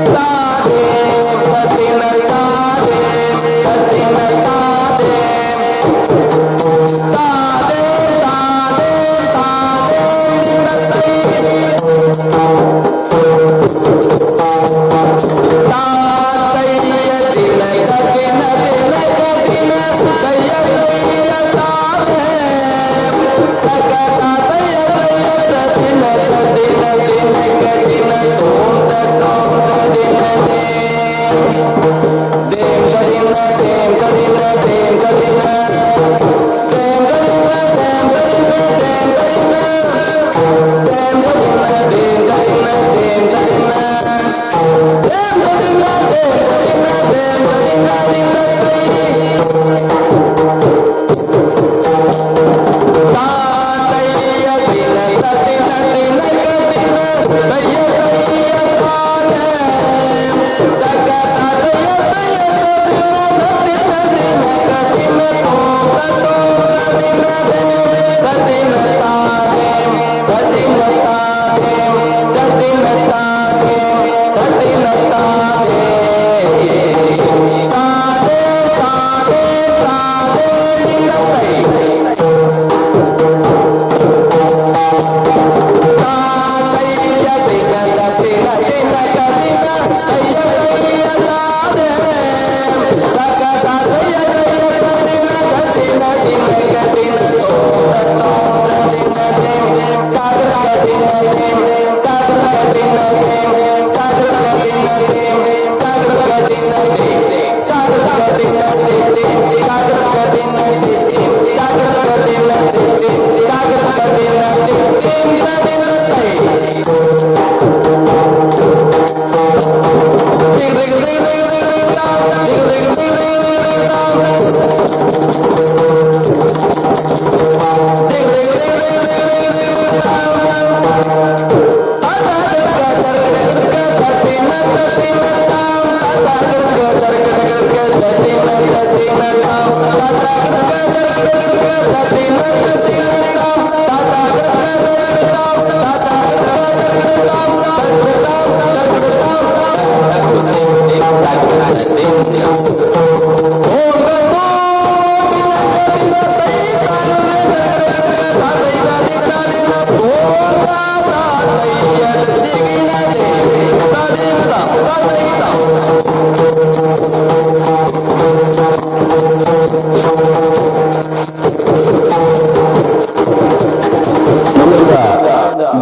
Radhe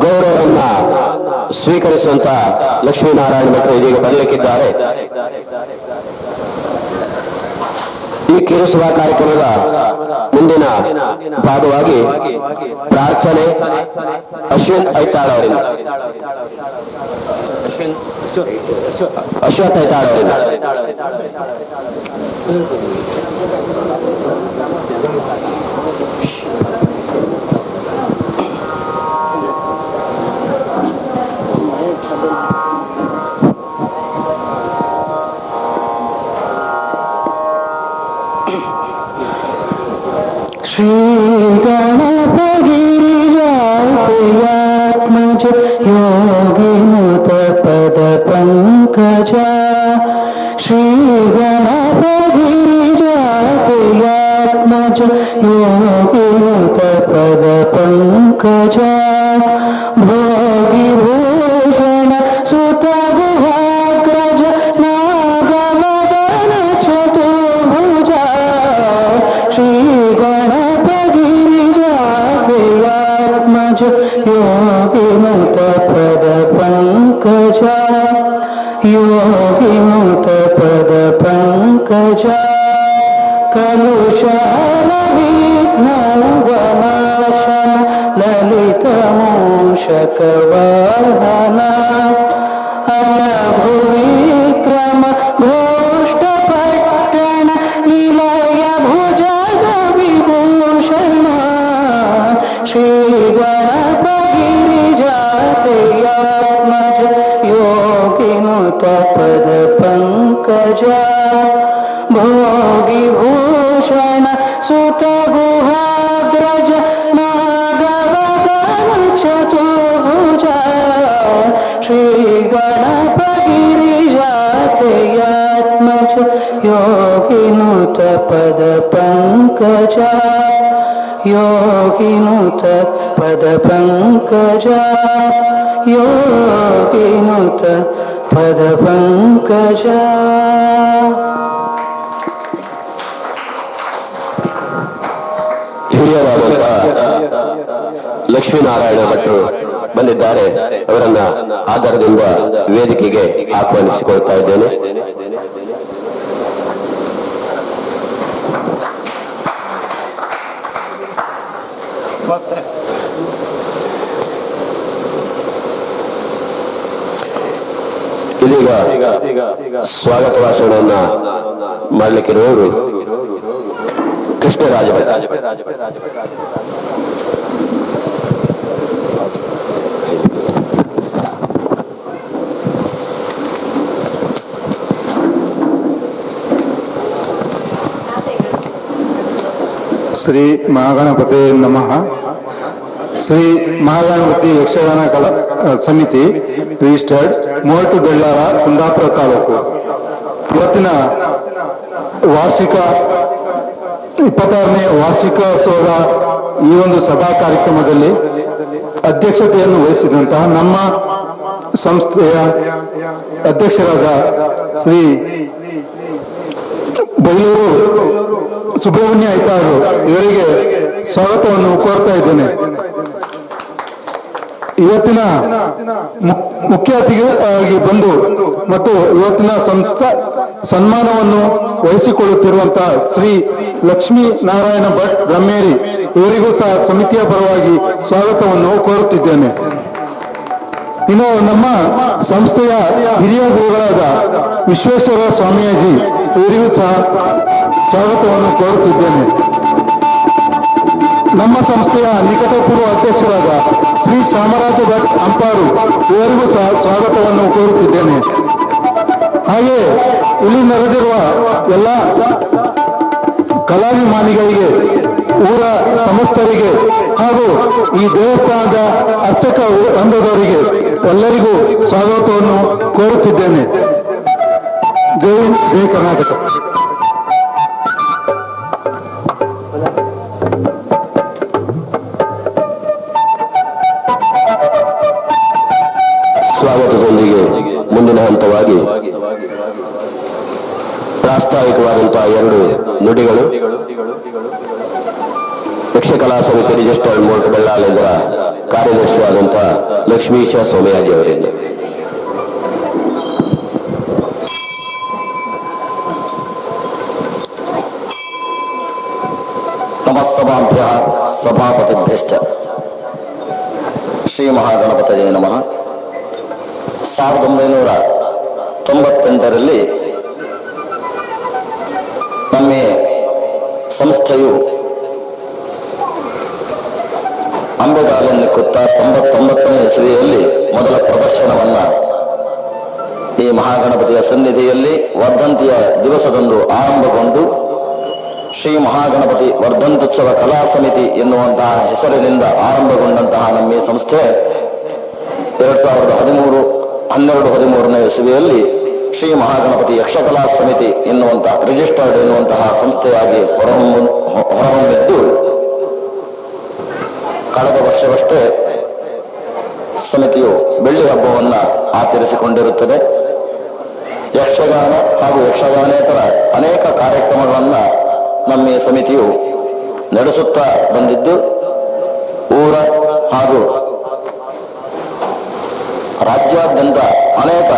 ಗೌರವವನ್ನ ಸ್ವೀಕರಿಸುವಂತ Lakshminarayana ಭಟ್ರು ಇದೀಗ ಬರಲಿಕ್ಕಿದ್ದಾರೆ. ಈ ಕಿರುಸಭಾ ಕಾರ್ಯಕ್ರಮದ ಮುಂದಿನ ಭಾಗವಾಗಿ ಪ್ರಾರ್ಥನೆ ಅಶ್ವಿನ್ ಐತಾಳ್ ಅವರಿಂದ, ಅಶ್ವಥ್ ಐತಾಳ್ ಅವರಿಂದ. श्री गणपगिरिजात्मज योगिनुत पद पंकज, श्री गणपगिरिजात्मज योगिनुत पद पंकज, भोगी भूषण सुत गुहाग्रज नागमदन चतुर्भुज, श्री योगिनुत पद पंकज, योगिनुत पद पंकज, कलुषहर विघ्नवनाशन ललित मूषक वाहन, अनभुविक्रम घोष्ट पट्टन निलय भुजग विभूषण, श्री गणपगिरिजात्मज योगिनुत पद पंकज, भोगी भूषण सुत गुहाग्रज नागवदन चतुर्भुज, श्री गणपगिरिजात्मज योगिनुत पद पंकज, योगिनुत पद पंकज, योगिनुत पद पंकज. ಹಿರಿಯರಾದಂತಹ ಲಕ್ಷ್ಮೀನಾರಾಯಣ ಭಟ್ರು ಬಂದಿದ್ದಾರೆ. ಅವರನ್ನ ಆಧಾರದಿಂದ ವೇದಿಕೆಗೆ ಆಹ್ವಾನಿಸಿಕೊಳ್ತಾ ಇದ್ದೇನೆ. ಇದೀಗ ಸ್ವಾಗತ ಭಾಷಣವನ್ನ ಮಾಡಲಿಕ್ಕಿರುವವರು ಕೃಷ್ಣರಾಜ ಭಟ್. ಶ್ರೀ ಮಹಾಗಣಪತಿ ನಮಃ. ಶ್ರೀ ಮಹಾಗಣಪತಿ ಯಕ್ಷಗಾನ ಕಲಾ ಸಮಿತಿ ರಿಜಿಸ್ಟರ್ಡ್ ಮೋರ್ಟು ಬೆಳ್ಳಾರ, ಕುಂದಾಪುರ ತಾಲೂಕು. ಇವತ್ತಿನ ವಾರ್ಷಿಕ 26ನೇ ವಾರ್ಷಿಕೋತ್ಸವದ ಈ ಒಂದು ಸಭಾ ಕಾರ್ಯಕ್ರಮದಲ್ಲಿ ಅಧ್ಯಕ್ಷತೆಯನ್ನು ವಹಿಸಿದಂತಹ ನಮ್ಮ ಸಂಸ್ಥೆಯ ಅಧ್ಯಕ್ಷರಾದ ಶ್ರೀ ಬೈಲೂರು ಸುಬ್ರಹ್ಮಣ್ಯ ಐತಾಳು ಇವರಿಗೆ ಸ್ವಾಗತವನ್ನು ಕೋರ್ತಾ ಇದ್ದೇನೆ. ಇವತ್ತಿನ ಮುಖ್ಯ ಅತಿಥಿಯಾಗಿ ಬಂದು ಮತ್ತು ಇವತ್ತಿನ ಸನ್ಮಾನವನ್ನು ವಹಿಸಿಕೊಳ್ಳುತ್ತಿರುವಂತಹ ಶ್ರೀ ಲಕ್ಷ್ಮೀ ನಾರಾಯಣ ಭಟ್ ಬ್ರಹ್ಮೇರಿ ಇವರಿಗೂ ಸಹ ಸಮಿತಿಯ ಪರವಾಗಿ ಸ್ವಾಗತವನ್ನು ಕೋರುತ್ತಿದ್ದೇನೆ. ಇನ್ನು ನಮ್ಮ ಸಂಸ್ಥೆಯ ಹಿರಿಯ ಗುರುಗಳಾದ ವಿಶ್ವೇಶ್ವರ ಸ್ವಾಮೀಜಿ ಇವರಿಗೂ ಸಹ ಸ್ವಾಗತವನ್ನು ಕೋರುತ್ತಿದ್ದೇನೆ. ನಮ್ಮ ಸಂಸ್ಥೆಯ ನಿಕಟಪೂರ್ವ ಅಧ್ಯಕ್ಷರಾದ ಶ್ರೀ ಚಾಮರಾಜ ಭಟ್ ಅಂಪಾರು ಇವರಿಗೂ ಸಹ ಸ್ವಾಗತವನ್ನು ಕೋರುತ್ತಿದ್ದೇನೆ. ಹಾಗೆ ಇಲ್ಲಿ ನೆರೆದಿರುವ ಎಲ್ಲ ಕಲಾಭಿಮಾನಿಗಳಿಗೆ, ಊರ ಸಮಸ್ತರಿಗೆ ಹಾಗೂ ಈ ದೇವಸ್ಥಾನದ ಅರ್ಚಕ ವೃಂದದವರಿಗೆ ಎಲ್ಲರಿಗೂ ಸ್ವಾಗತವನ್ನು ಕೋರುತ್ತಿದ್ದೇನೆ. ಜೈ ಹಿಂದ್, ಜೈ ಕರ್ನಾಟಕ. ಸ್ವಾಗತದೊಂದಿಗೆ ಮುಂದಿನ ಹಂತವಾಗಿ ಪ್ರಾಸ್ತಾವಿಕವಾದಂತಹ 2 ನುಡಿಗಳು ಯಕ್ಷಕಲಾ ಸಮಿತಿ ರಿಜಿಸ್ಟರ್ಡ್ ಮೋರ್ಟ್ ಬೆಳ್ಳಾಲೆಂದರ ಕಾರ್ಯದರ್ಶಿಯಾದಂತಹ ಲಕ್ಷ್ಮೀಶ ಸೋಮಯಾಜಿ ಅವರಿಂದ. ನಮಸ್ಸಭಾಭ್ಯ ಸಭಾಪತಿಭ್ಯಶ್ಚ ಶ್ರೀ ಮಹಾಗಣಪತಯೇ ನಮಃ. 1998ರಲ್ಲಿ ನಮ್ಮ ಸಂಸ್ಥೆಯು ಅಂಬೆಗಾಲನ್ನಿಕ್ಕುತ್ತಾ 99ನೇ ಇಸವಿಯಲ್ಲಿ ಮೊದಲ ಪ್ರದರ್ಶನವನ್ನ ಈ ಮಹಾಗಣಪತಿಯ ಸನ್ನಿಧಿಯಲ್ಲಿ ವರ್ಧಂತಿಯ ದಿವಸದಂದು ಆರಂಭಗೊಂಡು ಶ್ರೀ ಮಹಾಗಣಪತಿ ವರ್ಧಂತ್ಯುತ್ಸವ ಕಲಾ ಸಮಿತಿ ಎನ್ನುವಂತಹ ಹೆಸರಿನಿಂದ ಆರಂಭಗೊಂಡಂತಹ ನಮ್ಮ ಈ ಸಂಸ್ಥೆ 2013ನೇ ಇಸವಿಯಲ್ಲಿ ಶ್ರೀ ಮಹಾಗಣಪತಿ ಯಕ್ಷಕಲಾ ಸಮಿತಿ ಎನ್ನುವಂತಹ ರಿಜಿಸ್ಟರ್ಡ್ ಎನ್ನುವಂತಹ ಸಂಸ್ಥೆಯಾಗಿ ಹೊರಹೊಮ್ಮಿದ್ದು ಕಳೆದ ವರ್ಷವಷ್ಟೇ ಸಮಿತಿಯು ಬೆಳ್ಳಿ ಹಬ್ಬವನ್ನು ಆಚರಿಸಿಕೊಂಡಿರುತ್ತದೆ. ಯಕ್ಷಗಾನ ಹಾಗೂ ಯಕ್ಷಗಾನೇತರ ಅನೇಕ ಕಾರ್ಯಕ್ರಮಗಳನ್ನು ನಮ್ಮ ಈ ಸಮಿತಿಯು ನಡೆಸುತ್ತಾ ಬಂದಿದ್ದು ಊರ ಹಾಗೂ ರಾಜ್ಯಾದ್ಯಂತ ಅನೇಕ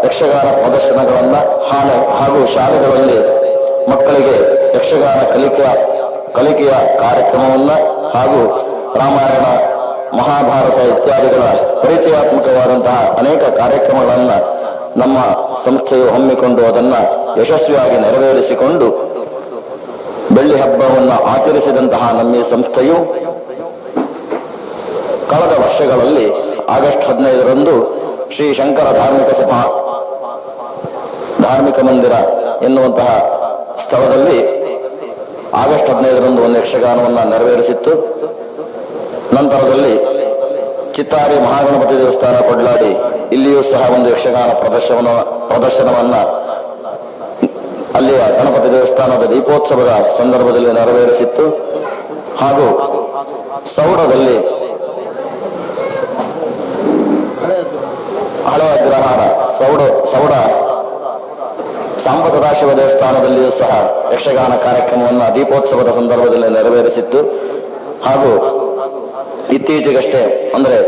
ಯಕ್ಷಗಾನ ಪ್ರದರ್ಶನಗಳನ್ನು ಹಾಗೂ ಶಾಲೆಗಳಲ್ಲಿ ಮಕ್ಕಳಿಗೆ ಯಕ್ಷಗಾನ ಕಲಿಕೆಯ ಕಾರ್ಯಕ್ರಮವನ್ನು ಹಾಗೂ ರಾಮಾಯಣ ಮಹಾಭಾರತ ಇತ್ಯಾದಿಗಳ ಪರಿಚಯಾತ್ಮಕವಾದಂತಹ ಅನೇಕ ಕಾರ್ಯಕ್ರಮಗಳನ್ನು ನಮ್ಮ ಸಂಸ್ಥೆಯು ಹಮ್ಮಿಕೊಂಡು ಅದನ್ನು ಯಶಸ್ವಿಯಾಗಿ ನೆರವೇರಿಸಿಕೊಂಡು ಬೆಳ್ಳಿ ಹಬ್ಬವನ್ನು ಆಚರಿಸಿದಂತಹ ನಮ್ಮ ಈ ಸಂಸ್ಥೆಯು ಕಳೆದ ವರ್ಷಗಳಲ್ಲಿ ಆಗಸ್ಟ್ 15ರಂದು ಶ್ರೀ ಶಂಕರ ಧಾರ್ಮಿಕ ಮಂದಿರ ಎನ್ನುವಂತಹ ಸ್ಥಳದಲ್ಲಿ ಆಗಸ್ಟ್ 15ರಂದು ಒಂದು ಯಕ್ಷಗಾನವನ್ನು ನೆರವೇರಿಸಿತ್ತು. ನಂತರದಲ್ಲಿ ಚಿತ್ತಾರಿ ಮಹಾಗಣಪತಿ ದೇವಸ್ಥಾನ ಕೊಡ್ಲಾಡಿ ಇಲ್ಲಿಯೂ ಸಹ ಒಂದು ಯಕ್ಷಗಾನ ಪ್ರದರ್ಶನವನ್ನ ಅಲ್ಲಿಯ ಗಣಪತಿ ದೇವಸ್ಥಾನದ ದೀಪೋತ್ಸವದ ಸಂದರ್ಭದಲ್ಲಿ ನೆರವೇರಿಸಿತ್ತು. ಹಾಗೂ ಸೌಡದಲ್ಲಿ ಹಳೆಯ ಅಗ್ರಹಾರ ಸೌಡ ಸಾಂಬ ಸದಾಶಿವ ದೇವಸ್ಥಾನದಲ್ಲಿಯೂ ಸಹ ಯಕ್ಷಗಾನ ಕಾರ್ಯಕ್ರಮವನ್ನು ದೀಪೋತ್ಸವದ ಸಂದರ್ಭದಲ್ಲಿ ನೆರವೇರಿಸಿತ್ತು. ಹಾಗೂ ಇತ್ತೀಚೆಗಷ್ಟೇ ಅಂದರೆ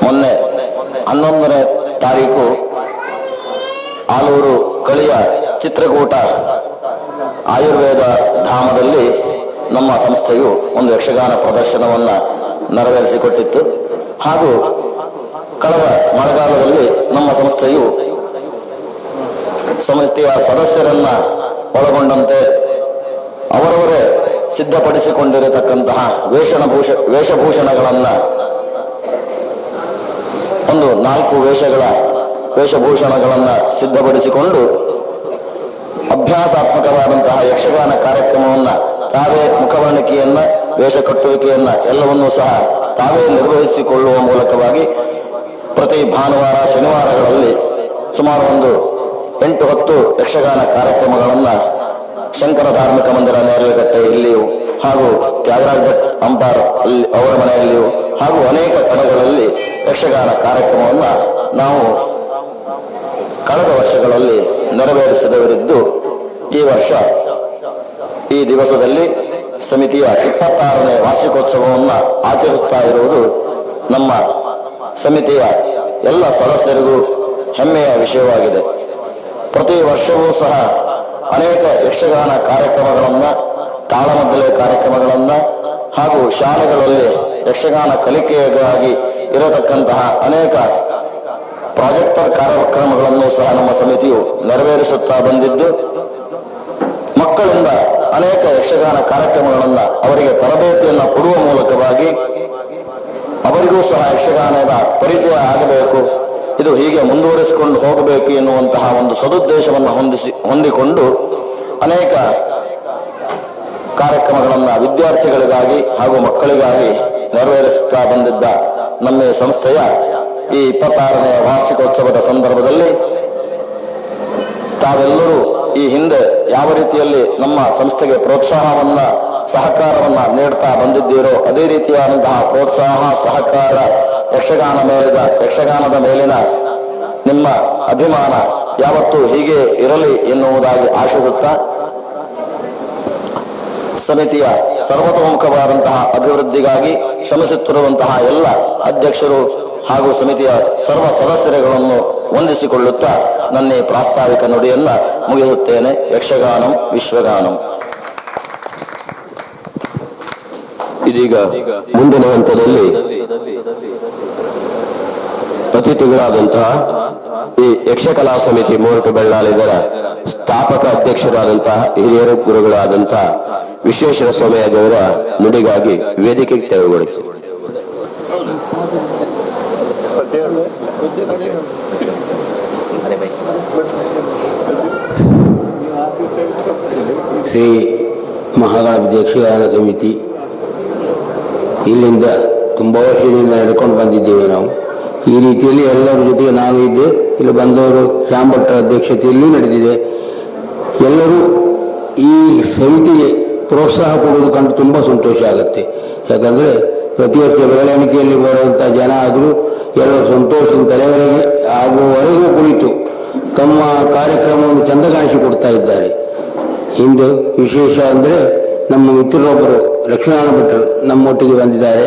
ಮೊನ್ನೆ 11ನೇ ತಾರೀಕು ಆಲೂರು ಕಳಿಯ ಚಿತ್ರಕೂಟ ಆಯುರ್ವೇದ ಧಾಮದಲ್ಲಿ ನಮ್ಮ ಸಂಸ್ಥೆಯು ಒಂದು ಯಕ್ಷಗಾನ ಪ್ರದರ್ಶನವನ್ನು ನೆರವೇರಿಸಿಕೊಟ್ಟಿತ್ತು. ಹಾಗೂ ಕಳೆದ ಮಳೆಗಾಲದಲ್ಲಿ ನಮ್ಮ ಸಂಸ್ಥೆಯು ಸಂಸ್ಥೆಯ ಸದಸ್ಯರನ್ನ ಒಳಗೊಂಡಂತೆ ಅವರವರೇ ಸಿದ್ಧಪಡಿಸಿಕೊಂಡಿರತಕ್ಕಂತಹ ವೇಷಭೂಷಣಗಳನ್ನು ಒಂದು 4 ವೇಷಭೂಷಣಗಳನ್ನು ಸಿದ್ಧಪಡಿಸಿಕೊಂಡು ಅಭ್ಯಾಸಾತ್ಮಕವಾದಂತಹ ಯಕ್ಷಗಾನ ಕಾರ್ಯಕ್ರಮವನ್ನು ತಾವೇ ಮುಖವರ್ಣಿಕೆಯನ್ನ ವೇಷ ಕಟ್ಟುವಿಕೆಯನ್ನ ಎಲ್ಲವನ್ನೂ ಸಹ ತಾವೇ ನಿರ್ವಹಿಸಿಕೊಳ್ಳುವ ಮೂಲಕವಾಗಿ ಪ್ರತಿ ಭಾನುವಾರ ಶನಿವಾರಗಳಲ್ಲಿ ಸುಮಾರು ಒಂದು 8-10 ಯಕ್ಷಗಾನ ಕಾರ್ಯಕ್ರಮಗಳನ್ನು ಶಂಕರ ಧಾರ್ಮಿಕ ಮಂದಿರ ನೇರಲಗಟ್ಟೆ ಇಲ್ಲಿಯೂ ಹಾಗೂ ತ್ಯಾಗರಾಜ್ ಭಟ್ ಅಂಪಾರ್ ಅವರ ಮನೆಯಲ್ಲಿಯೂ ಹಾಗೂ ಅನೇಕ ಕಡೆಗಳಲ್ಲಿ ಯಕ್ಷಗಾನ ಕಾರ್ಯಕ್ರಮವನ್ನು ನಾವು ಕಳೆದ ವರ್ಷಗಳಲ್ಲಿ ನೆರವೇರಿಸಿದವರಿದ್ದು ಈ ವರ್ಷ ಈ ದಿವಸದಲ್ಲಿ ಸಮಿತಿಯ 26ನೇ ವಾರ್ಷಿಕೋತ್ಸವವನ್ನು ಆಚರಿಸುತ್ತಾ ಇರುವುದು ನಮ್ಮ ಸಮಿತಿಯ ಎಲ್ಲ ಸದಸ್ಯರಿಗೂ ಹೆಮ್ಮೆಯ ವಿಷಯವಾಗಿದೆ. ಪ್ರತಿ ವರ್ಷವೂ ಸಹ ಅನೇಕ ಯಕ್ಷಗಾನ ಕಾರ್ಯಕ್ರಮಗಳನ್ನು, ತಾಳಮದ್ದಲೆ ಕಾರ್ಯಕ್ರಮಗಳನ್ನು ಹಾಗೂ ಶಾಲೆಗಳಲ್ಲಿ ಯಕ್ಷಗಾನ ಕಲಿಕೆಗಾಗಿ ಇರತಕ್ಕಂತಹ ಅನೇಕ ಪ್ರಾಜೆಕ್ಟರ್ ಕಾರ್ಯಕ್ರಮಗಳನ್ನು ಸಹ ನಮ್ಮ ಸಮಿತಿಯು ನೆರವೇರಿಸುತ್ತಾ ಬಂದಿದ್ದು, ಮಕ್ಕಳಿಂದ ಅನೇಕ ಯಕ್ಷಗಾನ ಕಾರ್ಯಕ್ರಮಗಳನ್ನು ಅವರಿಗೆ ತರಬೇತಿಯನ್ನು ಕೊಡುವ ಮೂಲಕವಾಗಿ ಅವರಿಗೂ ಸಹ ಯಕ್ಷಗಾನದ ಪರಿಚಯ ಆಗಬೇಕು, ಇದು ಹೀಗೆ ಮುಂದುವರಿಸಿಕೊಂಡು ಹೋಗಬೇಕು ಎನ್ನುವಂತಹ ಒಂದು ಸದುದ್ದೇಶವನ್ನು ಹೊಂದಿಕೊಂಡು ಅನೇಕ ಕಾರ್ಯಕ್ರಮಗಳನ್ನು ವಿದ್ಯಾರ್ಥಿಗಳಿಗಾಗಿ ಹಾಗೂ ಮಕ್ಕಳಿಗಾಗಿ ನೆರವೇರಿಸುತ್ತಾ ಬಂದಿದ್ದ ನಮ್ಮ ಸಂಸ್ಥೆಯ ಈ 26ನೇ ವಾರ್ಷಿಕೋತ್ಸವದ ಸಂದರ್ಭದಲ್ಲಿ ತಾವೆಲ್ಲರೂ ಈ ಹಿಂದೆ ಯಾವ ರೀತಿಯಲ್ಲಿ ನಮ್ಮ ಸಂಸ್ಥೆಗೆ ಪ್ರೋತ್ಸಾಹವನ್ನ ಸಹಕಾರವನ್ನ ನೀಡ್ತಾ ಬಂದಿದ್ದೀರೋ ಅದೇ ರೀತಿಯಾದಂತಹ ಪ್ರೋತ್ಸಾಹ ಸಹಕಾರ ಯಕ್ಷಗಾನದ ಮೇಲಿನ ನಿಮ್ಮ ಅಭಿಮಾನ ಯಾವತ್ತೂ ಹೀಗೆ ಇರಲಿ ಎನ್ನುವುದಾಗಿ ಆಶಿಸುತ್ತಾ ಸಮಿತಿಯ ಸರ್ವತೋಮುಖವಾದಂತಹ ಅಭಿವೃದ್ಧಿಗಾಗಿ ಶ್ರಮಿಸುತ್ತಿರುವಂತಹ ಎಲ್ಲ ಅಧ್ಯಕ್ಷರು ಹಾಗೂ ಸಮಿತಿಯ ಸರ್ವ ಸದಸ್ಯರುಗಳನ್ನು ವಂದಿಸಿಕೊಳ್ಳುತ್ತಾ ನನ್ನ ಈ ಪ್ರಾಸ್ತಾವಿಕ ನುಡಿಯನ್ನ ಮುಗಿಸುತ್ತೇನೆ. ಯಕ್ಷಗಾನಂ ವಿಶ್ವಗಾನಂ. ಇದೀಗ ಮುಂದಿನ ಹಂತದಲ್ಲಿ ಅತಿಥಿಗಳಾದಂತಹ ಈ ಯಕ್ಷಕಲಾ ಸಮಿತಿ ಮೋರ್ಟು ಬೆಳ್ಳಾಲಿಗರ ಸ್ಥಾಪಕ ಅಧ್ಯಕ್ಷರಾದಂತಹ ಹಿರಿಯರ ಗುರುಗಳಾದಂತಹ ವಿಶ್ವೇಶ್ವರ ಸ್ವಾಮಿಯವರ ನುಡಿಗಾಗಿ ವೇದಿಕೆಗೆ ತೆರವುಗೊಳಿಸಿ. ಶ್ರೀ ಮಹಾಗಣಪತಿ ಯಕ್ಷಗಾನ ಸಮಿತಿ ಇಲ್ಲಿಂದ ತುಂಬ ವರ್ಷದಿಂದ ನಡ್ಕೊಂಡು ಬಂದಿದ್ದೇವೆ ನಾವು. ಈ ರೀತಿಯಲ್ಲಿ ಎಲ್ಲರ ಜೊತೆಗೆ ನಾನು ಇದ್ದೆ. ಇಲ್ಲಿ ಬಂದವರು ಶ್ಯಾಂಭಟ್ರ ಅಧ್ಯಕ್ಷತೆಯಲ್ಲೂ ನಡೆದಿದೆ. ಎಲ್ಲರೂ ಈ ಸಮಿತಿಗೆ ಪ್ರೋತ್ಸಾಹ ಕೊಡುವುದು ಕಂಡು ತುಂಬ ಸಂತೋಷ ಆಗುತ್ತೆ. ಯಾಕಂದರೆ ಪ್ರತಿ ವರ್ಷ ಬೆಳವಣಿಗೆಯಲ್ಲಿ ಬರುವಂಥ ಜನ ಆದರೂ ಎಲ್ಲರೂ ಸಂತೋಷದಿಂದ ತಲೆವರೆಗೆ ಆಗುವವರೆಗೂ ಕುಳಿತು ತಮ್ಮ ಕಾರ್ಯಕ್ರಮವನ್ನು ಚೆಂದ ಕಾಣಿಸಿಕೊಡ್ತಾ ಇದ್ದಾರೆ. ಇಂದು ವಿಶೇಷ ಅಂದರೆ ನಮ್ಮ ಮಿತ್ರರೊಬ್ಬರು ಲಕ್ಷ್ಮೀನಾರಾಯಣ ಭಟ್ರು ನಮ್ಮೊಟ್ಟಿಗೆ ಬಂದಿದ್ದಾರೆ.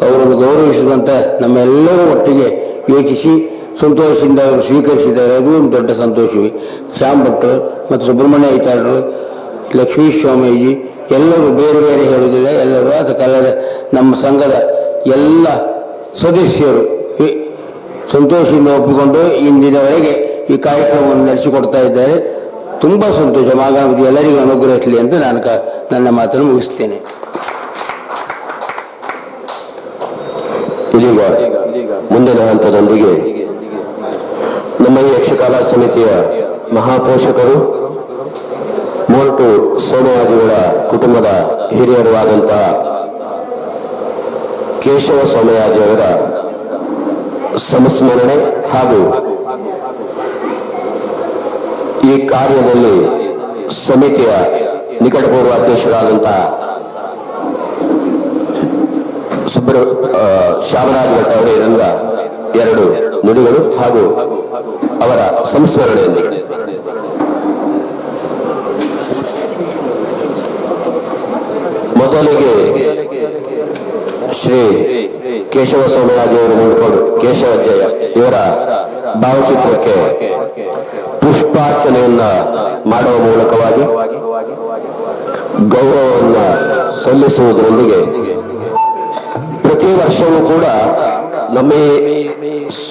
ಅವರನ್ನು ಗೌರವಿಸುವಂಥ ನಮ್ಮೆಲ್ಲರೂ ಒಟ್ಟಿಗೆ ಯೋಚಿಸಿ ಸಂತೋಷದಿಂದ ಅವರು ಸ್ವೀಕರಿಸಿದ್ದಾರೆ. ಅದು ಒಂದು ದೊಡ್ಡ ಸಂತೋಷವೇ. ಶ್ಯಾಮ್ ಭಟ್ರು ಮತ್ತು ಸುಬ್ರಹ್ಮಣ್ಯ ಐತಾಳರು, ಲಕ್ಷ್ಮೀ ಸ್ವಾಮೀಜಿ ಎಲ್ಲರೂ ಬೇರೆ ಬೇರೆ ಹೇಳುವುದಿಲ್ಲ, ಎಲ್ಲರೂ ಅದು ಕಲ್ಲದ ನಮ್ಮ ಸಂಘದ ಎಲ್ಲ ಸದಸ್ಯರು ಸಂತೋಷದಿಂದ ಒಪ್ಪಿಕೊಂಡು ಇಂದಿನವರೆಗೆ ಈ ಕಾರ್ಯಕ್ರಮವನ್ನು ನಡೆಸಿಕೊಡ್ತಾ ಇದ್ದಾರೆ. ತುಂಬ ಸಂತೋಷ. ಮಹಾಗಣಪತಿ ಎಲ್ಲರಿಗೂ ಅನುಗ್ರಹಿಸಲಿ ಅಂತ ನಾನು ನನ್ನ ಮಾತನ್ನು ಮುಗಿಸ್ತೇನೆ. ಇದೀಗ ಮುಂದಿನ ಹಂತದೊಂದಿಗೆ ನಮ್ಮ ಈ ಯಕ್ಷಕಲಾ ಸಮಿತಿಯ ಮಹಾಪೋಷಕರು ಮೋರ್ಟು ಸೋಮಯಾಜಿಗಳ ಕುಟುಂಬದ ಹಿರಿಯರು ಆದಂತಹ ಕೇಶವ ಸೋಮಯಾಜಿಯವರ ಸಂಸ್ಮರಣೆ ಹಾಗೂ ಈ ಕಾರ್ಯದಲ್ಲಿ ಸಮಿತಿಯ ನಿಕಟಪೂರ್ವ ಅಧ್ಯಕ್ಷರಾದಂತಹ ಶ್ಯಾಮರಾಜ ಭಟ್ ಅವರಿಂದ ಎರಡು ನುಡಿಗಳು ಹಾಗೂ ಅವರ ಸಂಸ್ಮರಣೆಯೊಂದಿಗೆ. ಮೊದಲಿಗೆ ಶ್ರೀ ಕೇಶವ ಸೋಮಯಾಜಿಯವರು ನೋಡಿಕೊಂಡು ಕೇಶವಜ್ಜಯ ಇವರ ಭಾವಚಿತ್ರಕ್ಕೆ ಪುಷ್ಪಾರ್ಚನೆಯನ್ನ ಮಾಡುವ ಮೂಲಕವಾಗಿ ಗೌರವವನ್ನು ಸಲ್ಲಿಸುವುದರೊಂದಿಗೆ ಪ್ರತಿ ವರ್ಷವೂ ಕೂಡ ನಮ್ಮ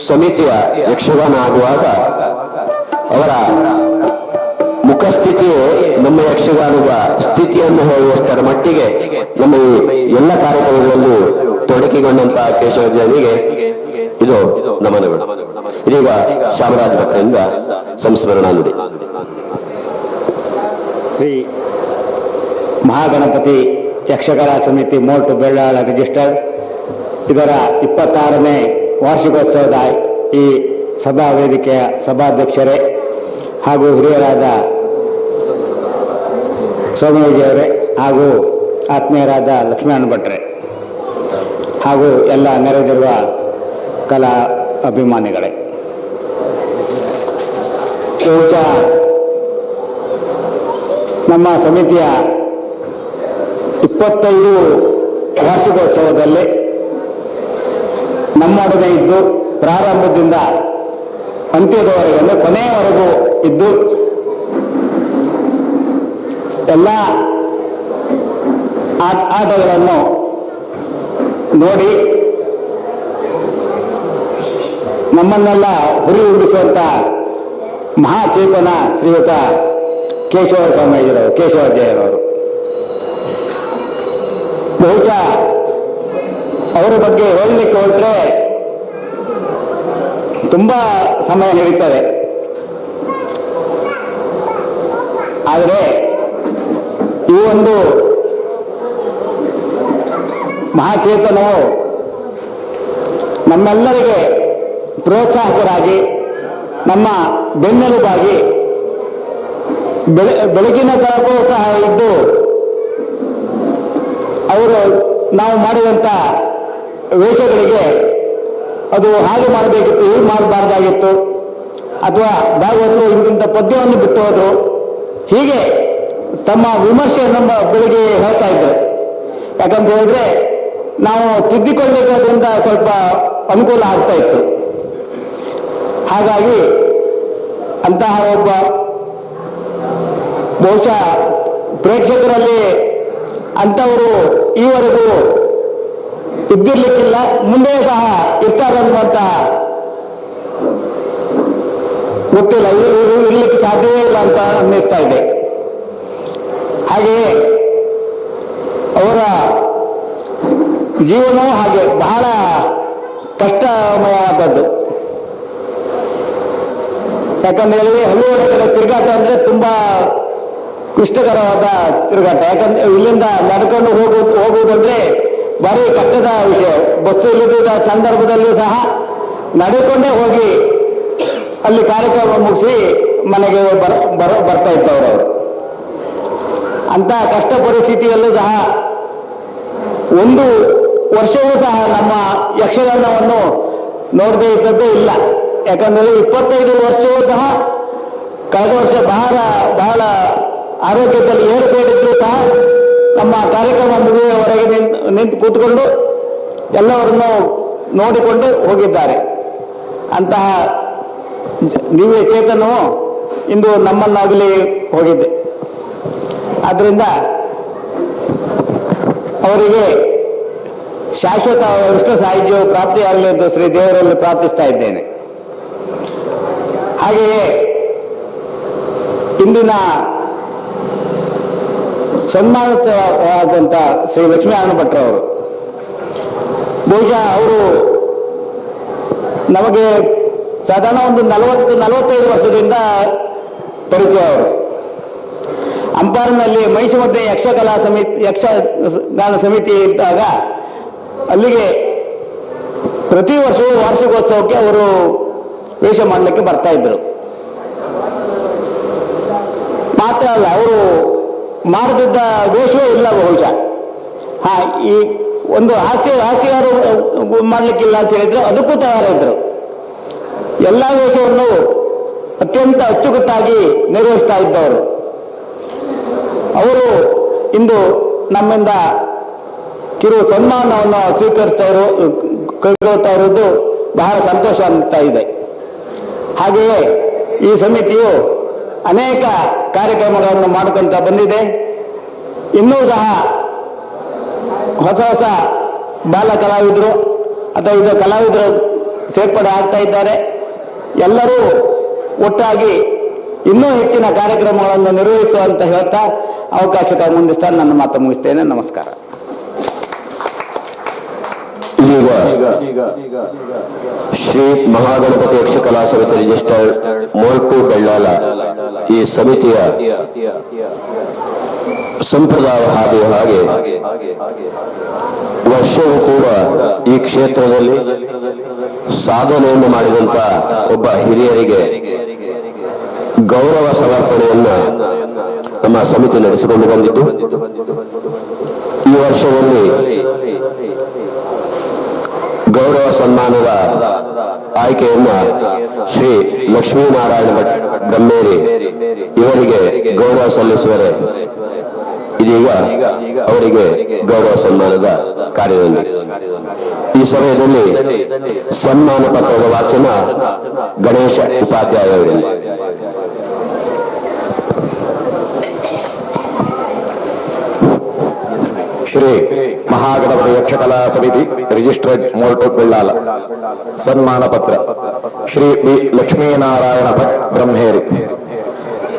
ಸಮಿತಿಯ ಯಕ್ಷಗಾನ ಆಗುವಾಗ ಅವರ ಮುಖಸ್ಥಿತಿಯೇ ನಮ್ಮ ಯಕ್ಷಗಾನದ ಸ್ಥಿತಿಯನ್ನು ಹೇಳುವಷ್ಟರ ಮಟ್ಟಿಗೆ ನಮ್ಮ ಎಲ್ಲ ಕಾರ್ಯಕ್ರಮಗಳಲ್ಲೂ ತೊಡಗಿಕೊಂಡಂತಹ ಕೇಶವಜ್ಜನಿಗೆ ಇದು ನಮನಗಳು. ಇದೀಗ ಶ್ಯಾಮರಾಜ ಭಟ್ರಿಂದ ಸಂಸ್ಮರಣಾ ನುಡಿ. ಶ್ರೀ ಮಹಾಗಣಪತಿ ಯಕ್ಷಗಾನ ಸಮಿತಿ ಮೋರ್ಟು ಬೆಳ್ಳಾಳ ರಿಜಿಸ್ಟರ್ ಇದರ 26ನೇ ವಾರ್ಷಿಕೋತ್ಸವದ ಈ ಸಭಾ ವೇದಿಕೆಯ ಸಭಾಧ್ಯಕ್ಷರೇ ಹಾಗೂ ಹಿರಿಯರಾದ ಸೋಮಯಾಜಿಯವರೇ ಹಾಗೂ ಆತ್ಮೀಯರಾದ ಲಕ್ಷ್ಮೀನಾರಾಯಣ ಭಟ್ರೆ ಹಾಗೂ ಎಲ್ಲ ನೆರೆದಿರುವ ಕಲಾ ಅಭಿಮಾನಿಗಳೇ, ಬಹುಶಃ ನಮ್ಮ ಸಮಿತಿಯ 25 ವಾರ್ಷಿಕೋತ್ಸವದಲ್ಲಿ ನಮ್ಮೊಡನೆ ಇದ್ದು ಪ್ರಾರಂಭದಿಂದ ಅಂತ್ಯದವರೆಗೆ ಅಂದರೆ ಕೊನೆಯವರೆಗೂ ಇದ್ದು ಎಲ್ಲ ಆಟಗಳನ್ನು ನೋಡಿ ನಮ್ಮನ್ನೆಲ್ಲ ಹುರಿ ಉಡಿಸುವಂಥ ಮಹಾಚೇತನ ಶ್ರೀಯುತ ಕೇಶವ ಸ್ವಾಮೀಜಿರವರು, ಕೇಶವಾಚಾರ್ಯರವರು. ಬಹುಶಃ ಅವರ ಬಗ್ಗೆ ಹೇಳಲಿಕ್ಕೆ ಹೊರಟ್ರೆ ತುಂಬ ಸಮಯ ಹಿಡಿತದೆ. ಆದರೆ ಈ ಒಂದು ಮಹಾಚೇತನವು ನಮ್ಮೆಲ್ಲರಿಗೆ ಪ್ರೋತ್ಸಾಹಕರಾಗಿ ನಮ್ಮ ಬೆನ್ನೆಲುಬಾಗಿ ಬೆಳಗಿನ ತನಕ ಸಹ ಇದ್ದು ಅವರು ನಾವು ಮಾಡಿದಂಥ ವೇಷಗಳಿಗೆ ಅದು ಹಾಗೆ ಮಾಡಬೇಕಿತ್ತು, ಹೀಗೆ ಮಾಡಬಾರ್ದಾಗಿತ್ತು, ಅಥವಾ ಭಾಗವತರು ಇಂತಿಂಥ ಪದ್ಯವನ್ನು ಬಿಟ್ಟು ಹೋದರು, ಹೀಗೆ ತಮ್ಮ ವಿಮರ್ಶೆಯನ್ನು ಬೆಳಿಗ್ಗೆ ಹೇಳ್ತಾ ಇದ್ರು. ಯಾಕಂತ ಹೇಳಿದ್ರೆ ನಾವು ತಿದ್ದಿಕೊಳ್ಳಬೇಕಾದ್ರಿಂದ ಸ್ವಲ್ಪ ಅನುಕೂಲ ಆಗ್ತಾ ಇತ್ತು. ಹಾಗಾಗಿ ಅಂತಹ ಒಬ್ಬ ಬಹುಶಃ ಪ್ರೇಕ್ಷಕರಲ್ಲಿ ಅಂಥವರು ಈವರೆಗೂ ಇದ್ದಿರ್ಲಿಕ್ಕಿಲ್ಲ, ಮುಂದೆ ಸಹ ಇರ್ತಾರನ್ನುವಂತ ಗೊತ್ತಿಲ್ಲ, ಇರ್ಲಿಕ್ಕೆ ಸಾಧ್ಯವೇ ಇಲ್ಲ ಅಂತ ಅನ್ನಿಸ್ತಾ ಇದೆ. ಹಾಗೆಯೇ ಅವರ ಜೀವನವೂ ಹಾಗೆ ಬಹಳ ಕಷ್ಟಮಯವಾದದ್ದು. ಯಾಕಂದ್ರೆ ಹೇಳಿದ್ರೆ ಹಳ್ಳಿಯ ಕಡೆ ತಿರುಗಾಟ ಅಂದ್ರೆ ತುಂಬಾ ಕ್ಲಿಷ್ಟಕರವಾದ ತಿರುಗಾಟ. ಯಾಕಂದ್ರೆ ಇಲ್ಲಿಂದ ನಡ್ಕೊಂಡು ಹೋಗುವುದಂದ್ರೆ ಭಾರಿ ಕಷ್ಟದ ವಿಷಯ. ಬಸ್ಸು ಇಲ್ಲದ ಸಂದರ್ಭದಲ್ಲೂ ಸಹ ನಡೆಕೊಂಡೇ ಹೋಗಿ ಅಲ್ಲಿ ಕಾರ್ಯಕ್ರಮ ಮುಗಿಸಿ ಮನೆಗೆ ಬರ್ತಾ ಇದ್ದವರು. ಅಂತ ಕಷ್ಟ ಪರಿಸ್ಥಿತಿಯಲ್ಲೂ ಸಹ ಒಂದು ವರ್ಷವೂ ಸಹ ನಮ್ಮ ಯಕ್ಷಗಾನವನ್ನು ನೋಡದೇ ಇದ್ದದ್ದೇ ಇಲ್ಲ. ಯಾಕಂದ್ರೆ 25 ವರ್ಷವೂ ಸಹ ಕಳೆದ ವರ್ಷ ಬಹಳ ಆರೋಗ್ಯದಲ್ಲಿ ಏರುಪೇರಿದ್ರು ಸಹ ನಮ್ಮ ಕಾರ್ಯಕ್ರಮ ಮುಗಿಯುವವರೆಗೆ ನಿಂತು ಕೂತ್ಕೊಂಡು ಎಲ್ಲವರನ್ನು ನೋಡಿಕೊಂಡು ಹೋಗಿದ್ದಾರೆ. ಅಂತಹ ದಿವ್ಯ ಚೇತನವು ಇಂದು ನಮ್ಮನ್ನಾಗಲಿ ಹೋಗಿದ್ದೆ. ಆದ್ದರಿಂದ ಅವರಿಗೆ ಶಾಶ್ವತ ವಿಷ್ಣು ಸಾಹಿತ್ಯವು ಪ್ರಾಪ್ತಿಯಾಗಲಿ ಎಂದು ಶ್ರೀ ದೇವರಲ್ಲಿ ಪ್ರಾರ್ಥಿಸ್ತಾ ಇದ್ದೇನೆ. ಹಾಗೆಯೇ ಇಂದಿನ ಸನ್ಮಾನಿತರಾದಂಥ ಶ್ರೀ ಲಕ್ಷ್ಮೀನಾರಾಯಣ ಭಟ್ರವರು, ಬಹುಶಃ ಅವರು ನಮಗೆ ಸಾಧಾರಣ ಒಂದು 40-45 ವರ್ಷದಿಂದ ಪರಿಚಯ. ಅವರು ಅಂಪಾರಿನಲ್ಲಿ ಮಹಿಷಮದ್ದೆ ಯಕ್ಷಗಾನ ಸಮಿತಿ ಇದ್ದಾಗ ಅಲ್ಲಿಗೆ ಪ್ರತಿ ವರ್ಷವೂ ವಾರ್ಷಿಕೋತ್ಸವಕ್ಕೆ ಅವರು ವೇಷ ಮಾಡಲಿಕ್ಕೆ ಬರ್ತಾ ಇದ್ರು. ಮಾತ್ರ ಅಲ್ಲ, ಅವರು ಮಾಡದಿದ್ದ ವೇಷವೇ ಇಲ್ಲ ಬಹುಶಃ. ಈ ಒಂದು ಹಾಸ್ಯಗಾರು ಮಾಡಲಿಕ್ಕಿಲ್ಲ ಅಂತ ಹೇಳಿದ್ರೆ ಅದಕ್ಕೂ ತಯಾರಿದ್ರು. ಎಲ್ಲ ವೇಷವನ್ನು ಅತ್ಯಂತ ಅಚ್ಚುಕಟ್ಟಾಗಿ ನಿರ್ವಹಿಸ್ತಾ ಇದ್ದವರು. ಅವರು ಇಂದು ನಮ್ಮಿಂದ ಕಿರು ಸನ್ಮಾನವನ್ನು ಕೈಗೊಳ್ತಾ ಇರುವುದು ಬಹಳ ಸಂತೋಷ ಆಗ್ತಾ ಇದೆ. ಹಾಗೆಯೇ ಈ ಸಮಿತಿಯು ಅನೇಕ ಕಾರ್ಯಕ್ರಮಗಳನ್ನು ಮಾಡಿಕೊಂತ ಬಂದಿದೆ. ಇನ್ನೂ ಸಹ ಹೊಸ ಬಾಲ ಕಲಾವಿದರು ಅಥವಾ ಇದು ಕಲಾವಿದರು ಸೇರ್ಪಡೆ ಆಗ್ತಾ ಇದ್ದಾರೆ. ಎಲ್ಲರೂ ಒಟ್ಟಾಗಿ ಇನ್ನೂ ಹೆಚ್ಚಿನ ಕಾರ್ಯಕ್ರಮಗಳನ್ನು ನಿರ್ವಹಿಸುವಂತ ಹೇಳ್ತಾ ಅವಕಾಶಕ್ಕೆ ಮುಂದಿಸ್ತಾ ನನ್ನ ಮಾತು ಮುಗಿಸ್ತೇನೆ. ನಮಸ್ಕಾರ. ಈಗ ಶ್ರೀ ಮಹಾಗಣಪತಿ ಯಕ್ಷಕಲಾ ಸಮಿತಿ ರಿಜಿಸ್ಟರ್ಡ್ ಮೋಲ್ಪು ಬೆಳ್ಳಾಲ ಈ ಸಮಿತಿಯ ಸಂಪ್ರದಾಯ ಹಾಗೆ ವರ್ಷವೂ ಕೂಡ ಈ ಕ್ಷೇತ್ರದಲ್ಲಿ ಸಾಧನೆಯನ್ನು ಮಾಡಿದಂತ ಒಬ್ಬ ಹಿರಿಯರಿಗೆ ಗೌರವ ಸಮರ್ಪಣೆಯನ್ನ ನಮ್ಮ ಸಮಿತಿ ನಡೆಸಿಕೊಂಡು ಬಂದಿದ್ದು, ಈ ವರ್ಷದಲ್ಲಿ ಗೌರವ ಸನ್ಮಾನದ ಆಯ್ಕೆಯನ್ನ ಶ್ರೀ ಲಕ್ಷ್ಮೀನಾರಾಯಣ ಭಟ್ ಬ್ರಹ್ಮೇರಿ ಇವರಿಗೆ ಗೌರವ ಸಲ್ಲಿಸುವರೆ. ಇದೀಗ ಅವರಿಗೆ ಗೌರವ ಸನ್ಮಾನದ ಕಾರ್ಯದಲ್ಲಿ ಈ ಸಮಯದಲ್ಲಿ ಸನ್ಮಾನ ಪತ್ರದ ವಾಚನ ಗಣೇಶ ಉಪಾಧ್ಯಾಯ ಅವರಿಂದ. ಶ್ರೀ ಮಹಾಗಣಪತಿ ಯಕ್ಷಕಲಾ ಸಮಿತಿ ರಿಜಿಸ್ಟರ್ಡ್ ಮೋಲ್ಟು ಬೆಳ್ಳಾಲ ಸನ್ಮಾನ ಪತ್ರ ಶ್ರೀ ಬಿ ಲಕ್ಷ್ಮೀನಾರಾಯಣ ಭಟ್ ಬ್ರಹ್ಮೇರಿ,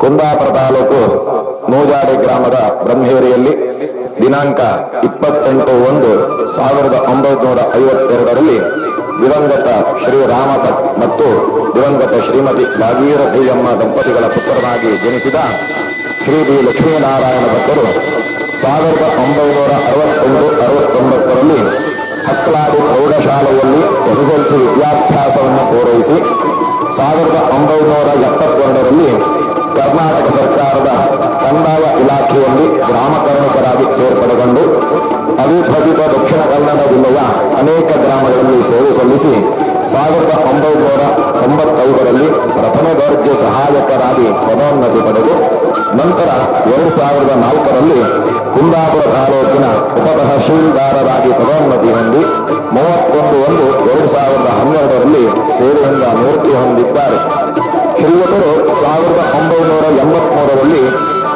ಕುಂದಾಪುರ ತಾಲೂಕು ನೂಜಾಡಿ ಗ್ರಾಮದ ಬ್ರಹ್ಮೇರಿಯಲ್ಲಿ ದಿನಾಂಕ 28/1/1952 ದಿವಂಗತ ಶ್ರೀ ರಾಮ ಭಟ್ ಮತ್ತು ದಿವಂಗತ ಶ್ರೀಮತಿ ಭಾಗೀರಥಿಯಮ್ಮ ದಂಪತಿಗಳ ಪುತ್ರನಾಗಿ ಜನಿಸಿದ ಶ್ರೀ ಬಿ ಲಕ್ಷ್ಮೀನಾರಾಯಣ ಭಟ್ಟರು 1968-69ರಲ್ಲಿ ಹಕ್ಕಲಾಡಿ ಪ್ರೌಢಶಾಲೆಯಲ್ಲಿ SSLC ವಿದ್ಯಾಭ್ಯಾಸವನ್ನು ಪೂರೈಸಿ 1972ರಲ್ಲಿ ಕರ್ನಾಟಕ ಸರ್ಕಾರದ 1995ರಲ್ಲಿ ಪ್ರಥಮ ದರ್ಜೆ ಸಹಾಯಕರಾಗಿ ಪದೋನ್ನತಿ ಪಡೆದು ನಂತರ 2004ರಲ್ಲಿ ಕುಂದಾಪುರ ತಾಲೂಕಿನ ಉಪತಹಶೀಲ್ದಾರರಾಗಿ ಪದೋನ್ನತಿ ಹೊಂದಿ 31/1/2012ರಲ್ಲಿ ಸೇವೆಯಿಂದ ನಿವೃತ್ತಿ ಹೊಂದಿದ್ದಾರೆ. ಶ್ರೀಯುತರು 1983ರಲ್ಲಿ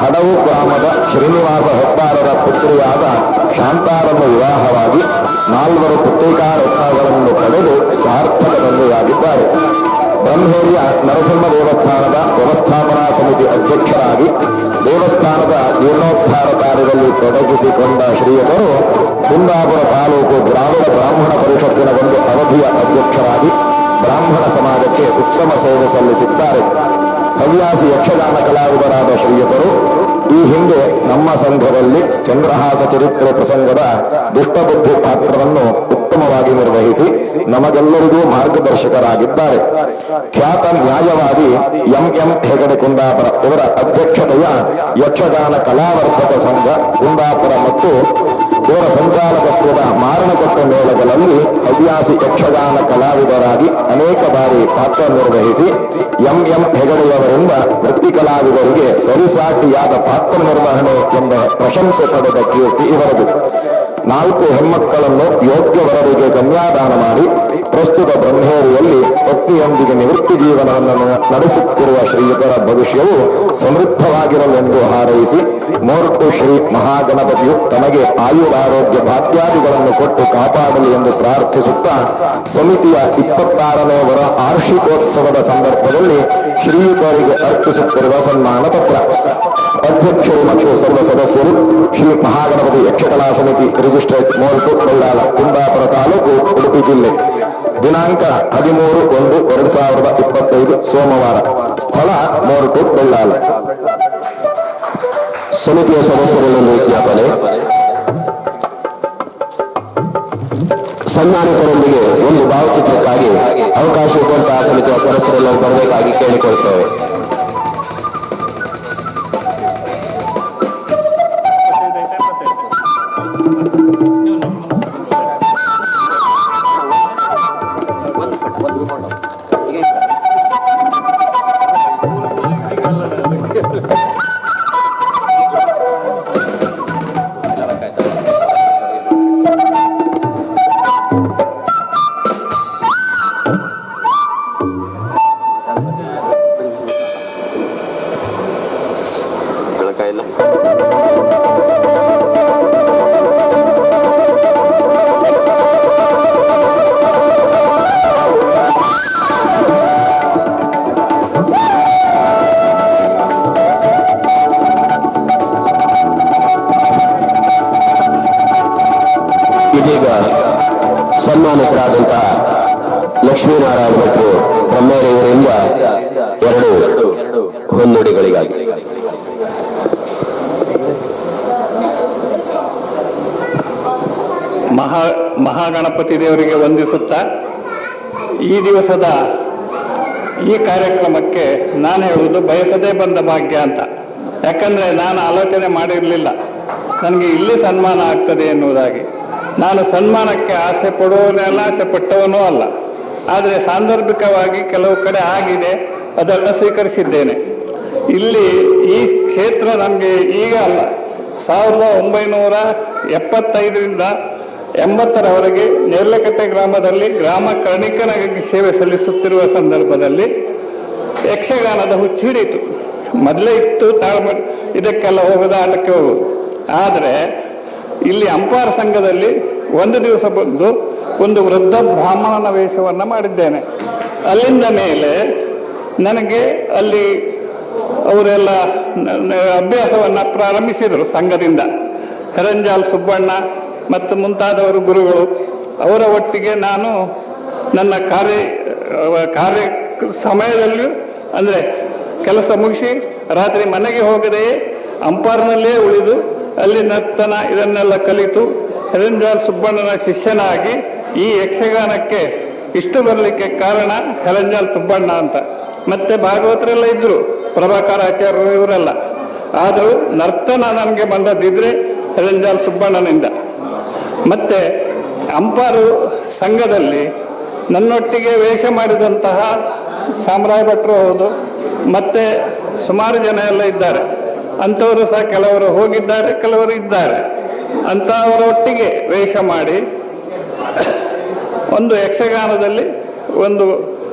ಹಡವು ಗ್ರಾಮದ ಶ್ರೀನಿವಾಸ ಹೆಬ್ಬಾರರ ಪುತ್ರಿಯಾದ ಶಾಂತಾರನ್ನು ವಿವಾಹವಾಗಿ 4 ಪುತ್ರಿಕಾ ರತ್ನಗಳನ್ನು ಪಡೆದು ಸಾರ್ಥಕ ತಂದೆಯಾಗಿದ್ದಾರೆ. ಬ್ರಹ್ಮೇರಿಯ ನರಸಿಂಹ ದೇವಸ್ಥಾನದ ವ್ಯವಸ್ಥಾಪನಾ ಸಮಿತಿ ಅಧ್ಯಕ್ಷರಾಗಿ ದೇವಸ್ಥಾನದ ಜೀರ್ಣೋದ್ಧಾರ ಕಾರ್ಯದಲ್ಲಿ ತೊಡಗಿಸಿಕೊಂಡ ಶ್ರೀಯುತರು ಕುಂದಾಪುರ ತಾಲೂಕು ಗ್ರಾಮೀಣ ಬ್ರಾಹ್ಮಣ ಪರಿಷತ್ತಿನ ಒಂದು ಅವಧಿಯ ಅಧ್ಯಕ್ಷರಾಗಿ ಬ್ರಾಹ್ಮಣ ಸಮಾಜಕ್ಕೆ ಉತ್ತಮ ಸೇವೆ ಸಲ್ಲಿಸಿದ್ದಾರೆ. ಹವ್ಯಾಸಿ ಯಕ್ಷಗಾನ ಕಲಾವಿದರಾದ ಶ್ರೀಯುತರು ಈ ಹಿಂದೆ ನಮ್ಮ ಸಂಘದಲ್ಲಿ ಚಂದ್ರಹಾಸ ಚರಿತ್ರೆ ಪ್ರಸಂಗದ ದುಷ್ಟಬುದ್ಧಿ ಪಾತ್ರವನ್ನು ಉತ್ತಮವಾಗಿ ನಿರ್ವಹಿಸಿ ನಮಗೆಲ್ಲರಿಗೂ ಮಾರ್ಗದರ್ಶಕರಾಗಿದ್ದಾರೆ. ಖ್ಯಾತ ನ್ಯಾಯವಾದಿ ಎಂ ಹೆಗಡೆ ಕುಂದಾಪುರ ಇವರ ಅಧ್ಯಕ್ಷತೆಯ ಯಕ್ಷಗಾನ ಕಲಾವರ್ಧಕ ಸಂಘ ಕುಂದಾಪುರ ಮತ್ತು ಇವರ ಸಂಚಾಲಕತ್ವದ ಮಾರಣಕೊಟ್ಟ ಮೇಳಗಳಲ್ಲಿ ಹವ್ಯಾಸಿ ಯಕ್ಷಗಾನ ಕಲಾವಿದರಾಗಿ ಅನೇಕ ಬಾರಿ ಪಾತ್ರ ನಿರ್ವಹಿಸಿ ಎಂ ಹೆಗಡೆಯವರಿಂದ ವೃತ್ತಿ ಕಲಾವಿದರಿಗೆ ಸರಿಸಾಟಿಯಾದ ಪಾತ್ರ ನಿರ್ವಹಣೆ ಎಂಬ ಪ್ರಶಂಸೆ ಪಡೆದ ಕೀರ್ತಿ ಇವರದು. 4 ಹೆಣ್ಮಕ್ಕಳನ್ನು ಯೋಗ್ಯ ವರರಿಗೆ ಕನ್ಯಾದಾನ ಮಾಡಿ ಪ್ರಸ್ತುತ ಬ್ರಹ್ಮೇರಿಯಲ್ಲಿ ಪತ್ನಿಯೊಂದಿಗೆ ನಿವೃತ್ತಿ ಜೀವನವನ್ನು ನಡೆಸುತ್ತಿರುವ ಶ್ರೀಯುತರ ಭವಿಷ್ಯವು ಸಮೃದ್ಧವಾಗಿರಲೆಂದು ಹಾರೈಸಿ ಮೋರ್ಟು ಶ್ರೀ ಮಹಾಗಣಪತಿಯು ತಮಗೆ ಆಯುರಾರೋಗ್ಯ ಭಾಗ್ಯಾದಿಗಳನ್ನು ಕೊಟ್ಟು ಕಾಪಾಡಲಿ ಎಂದು ಪ್ರಾರ್ಥಿಸುತ್ತಾ ಸಮಿತಿಯ 26ನೇ ವಾರ್ಷಿಕೋತ್ಸವದ ಸಂದರ್ಭದಲ್ಲಿ ಶ್ರೀಯುತರಿಗೆ ಅರ್ಪಿಸುತ್ತಿರುವ ಸನ್ಮಾನ ಪತ್ರ. ಅಧ್ಯಕ್ಷರು ಮತ್ತು ಸರ್ವ ಸದಸ್ಯರು ಶ್ರೀ ಮಹಾಗಣಪತಿ ಯಕ್ಷಕಲಾ ಸಮಿತಿ ರಿಜಿಸ್ಟ್ರೇಟ್ ಮೋರ್ಟು ಬಳ್ಳಾಲ ಕುಂದಾಪುರ ತಾಲೂಕು ಉಡುಪಿ ಜಿಲ್ಲೆ. ದಿನಾಂಕ 13/1/2025 ಸೋಮವಾರ. ಸ್ಥಳ ಮೋರ್ಟು ಬಳ್ಳಾಲ. ಸಮಿತಿಯ ಸದಸ್ಯರಲ್ಲೊಂದು ವಿಜ್ಞಾಪನೆ. ಸನ್ಮಾನಿತರೊಂದಿಗೆ ಒಂದು ಭಾವಚಿತ್ರಕ್ಕಾಗಿ ಅವಕಾಶ ಇದ್ದಂತಹ ಸಮಿತಿಯ ಸದಸ್ಯರೆಲ್ಲ ಬರಬೇಕಾಗಿ ಕೇಳಿಕೊಳ್ತೇವೆ. ಇದೀಗ ಸನ್ಮಾನಿತರಾದಂತಹ ಲಕ್ಷ್ಮೀನಾರಾಯಣ ಭಟ್ರು ಬ್ರಹ್ಮೇರಿಯವರಿಂದ 2 ಹೊನ್ನುಡಿಗಳಿಗಾಗಿ. ಮಹಾಗಣಪತಿ ದೇವರಿಗೆ ವಂದಿಸುತ್ತಾ ಈ ದಿವಸದ ಈ ಕಾರ್ಯಕ್ರಮಕ್ಕೆ ನಾನು ಹೇಳುವುದು ಬಯಸದೇ ಬಂದ ಭಾಗ್ಯ ಅಂತ. ಯಾಕಂದರೆ ನಾನು ಆಲೋಚನೆ ಮಾಡಿರಲಿಲ್ಲ ನನಗೆ ಇಲ್ಲಿ ಸನ್ಮಾನ ಆಗ್ತದೆ ಎನ್ನುವುದಾಗಿ. ನಾನು ಸನ್ಮಾನಕ್ಕೆ ಆಸೆ ಪಡುವವನೆಲ್ಲ ಆಸೆ ಪಟ್ಟವನೂ ಅಲ್ಲ. ಆದರೆ ಸಾಂದರ್ಭಿಕವಾಗಿ ಕೆಲವು ಕಡೆ ಆಗಿದೆ, ಅದನ್ನು ಸ್ವೀಕರಿಸಿದ್ದೇನೆ. ಇಲ್ಲಿ ಈ ಕ್ಷೇತ್ರ ನಮಗೆ ಈಗ ಅಲ್ಲ, 1975ರಿಂದ 80ರವರೆಗೆ ನೇರ್ಲಕಟ್ಟೆ ಗ್ರಾಮದಲ್ಲಿ ಗ್ರಾಮ ಕರ್ಣಿಕನಾಗಿ ಸೇವೆ ಸಲ್ಲಿಸುತ್ತಿರುವ ಸಂದರ್ಭದಲ್ಲಿ ಯಕ್ಷಗಾನದ ಹುಚ್ಚು ಹಿಡಿಯಿತು. ಮೊದಲೇ ಇತ್ತು ತಾಳ್ಮೆ, ಇದಕ್ಕೆಲ್ಲ ಹೋಗೋದು, ಆಟಕ್ಕೆ ಹೋಗೋದು. ಆದರೆ ಇಲ್ಲಿ ಅಂಪಾರ ಸಂಘದಲ್ಲಿ ಒಂದು ದಿವಸ ಬಂದು ಒಂದು ವೃದ್ಧ ಬ್ರಾಹ್ಮಣನ ವೇಷವನ್ನು ಮಾಡಿದ್ದೇನೆ. ಅಲ್ಲಿಂದ ಮೇಲೆ ನನಗೆ ಅಲ್ಲಿ ಅವರೆಲ್ಲ ಅಭ್ಯಾಸವನ್ನು ಪ್ರಾರಂಭಿಸಿದರು ಸಂಘದಿಂದ. ಹೆರಂಜಾಲ್ ಸುಬ್ಬಣ್ಣ ಮತ್ತು ಮುಂತಾದವರು ಗುರುಗಳು. ಅವರ ಒಟ್ಟಿಗೆ ನಾನು ನನ್ನ ಕಾರ್ಯ ಸಮಯದಲ್ಲೂ ಅಂದರೆ ಕೆಲಸ ಮುಗಿಸಿ ರಾತ್ರಿ ಮನೆಗೆ ಹೋಗದೆಯೇ ಅಂಪಾರ್ನಲ್ಲೇ ಉಳಿದು ಅಲ್ಲಿ ನರ್ತನ ಇದನ್ನೆಲ್ಲ ಕಲಿತು ಹೆರಂಜಾಲ್ ಸುಬ್ಬಣ್ಣನ ಶಿಷ್ಯನಾಗಿ ಈ ಯಕ್ಷಗಾನಕ್ಕೆ ಇಷ್ಟು ಬರಲಿಕ್ಕೆ ಕಾರಣ ಹೆರಂಜಾಲ್ ಸುಬ್ಬಣ್ಣ ಅಂತ. ಮತ್ತೆ ಭಾಗವತರೆಲ್ಲ ಇದ್ದರು, ಪ್ರಭಾಕರಾಚಾರ್ಯರು, ಇವರೆಲ್ಲ. ಆದರೂ ನರ್ತನ ನನಗೆ ಬಂದದ್ದಿದ್ರೆ ಹೆರಂಜಾಲ್ ಸುಬ್ಬಣ್ಣನಿಂದ. ಮತ್ತೆ ಅಂಪಾರು ಸಂಘದಲ್ಲಿ ನನ್ನೊಟ್ಟಿಗೆ ವೇಷ ಮಾಡಿದಂತಹ ಸಾಮ್ರಾಯ ಭಟ್ರು ಹೌದು, ಮತ್ತೆ ಸುಮಾರು ಜನ ಎಲ್ಲ ಇದ್ದಾರೆ. ಅಂಥವರು ಸಹ ಕೆಲವರು ಹೋಗಿದ್ದಾರೆ, ಕೆಲವರು ಇದ್ದಾರೆ. ಅಂಥವರೊಟ್ಟಿಗೆ ವೇಷ ಮಾಡಿ ಒಂದು ಯಕ್ಷಗಾನದಲ್ಲಿ ಒಂದು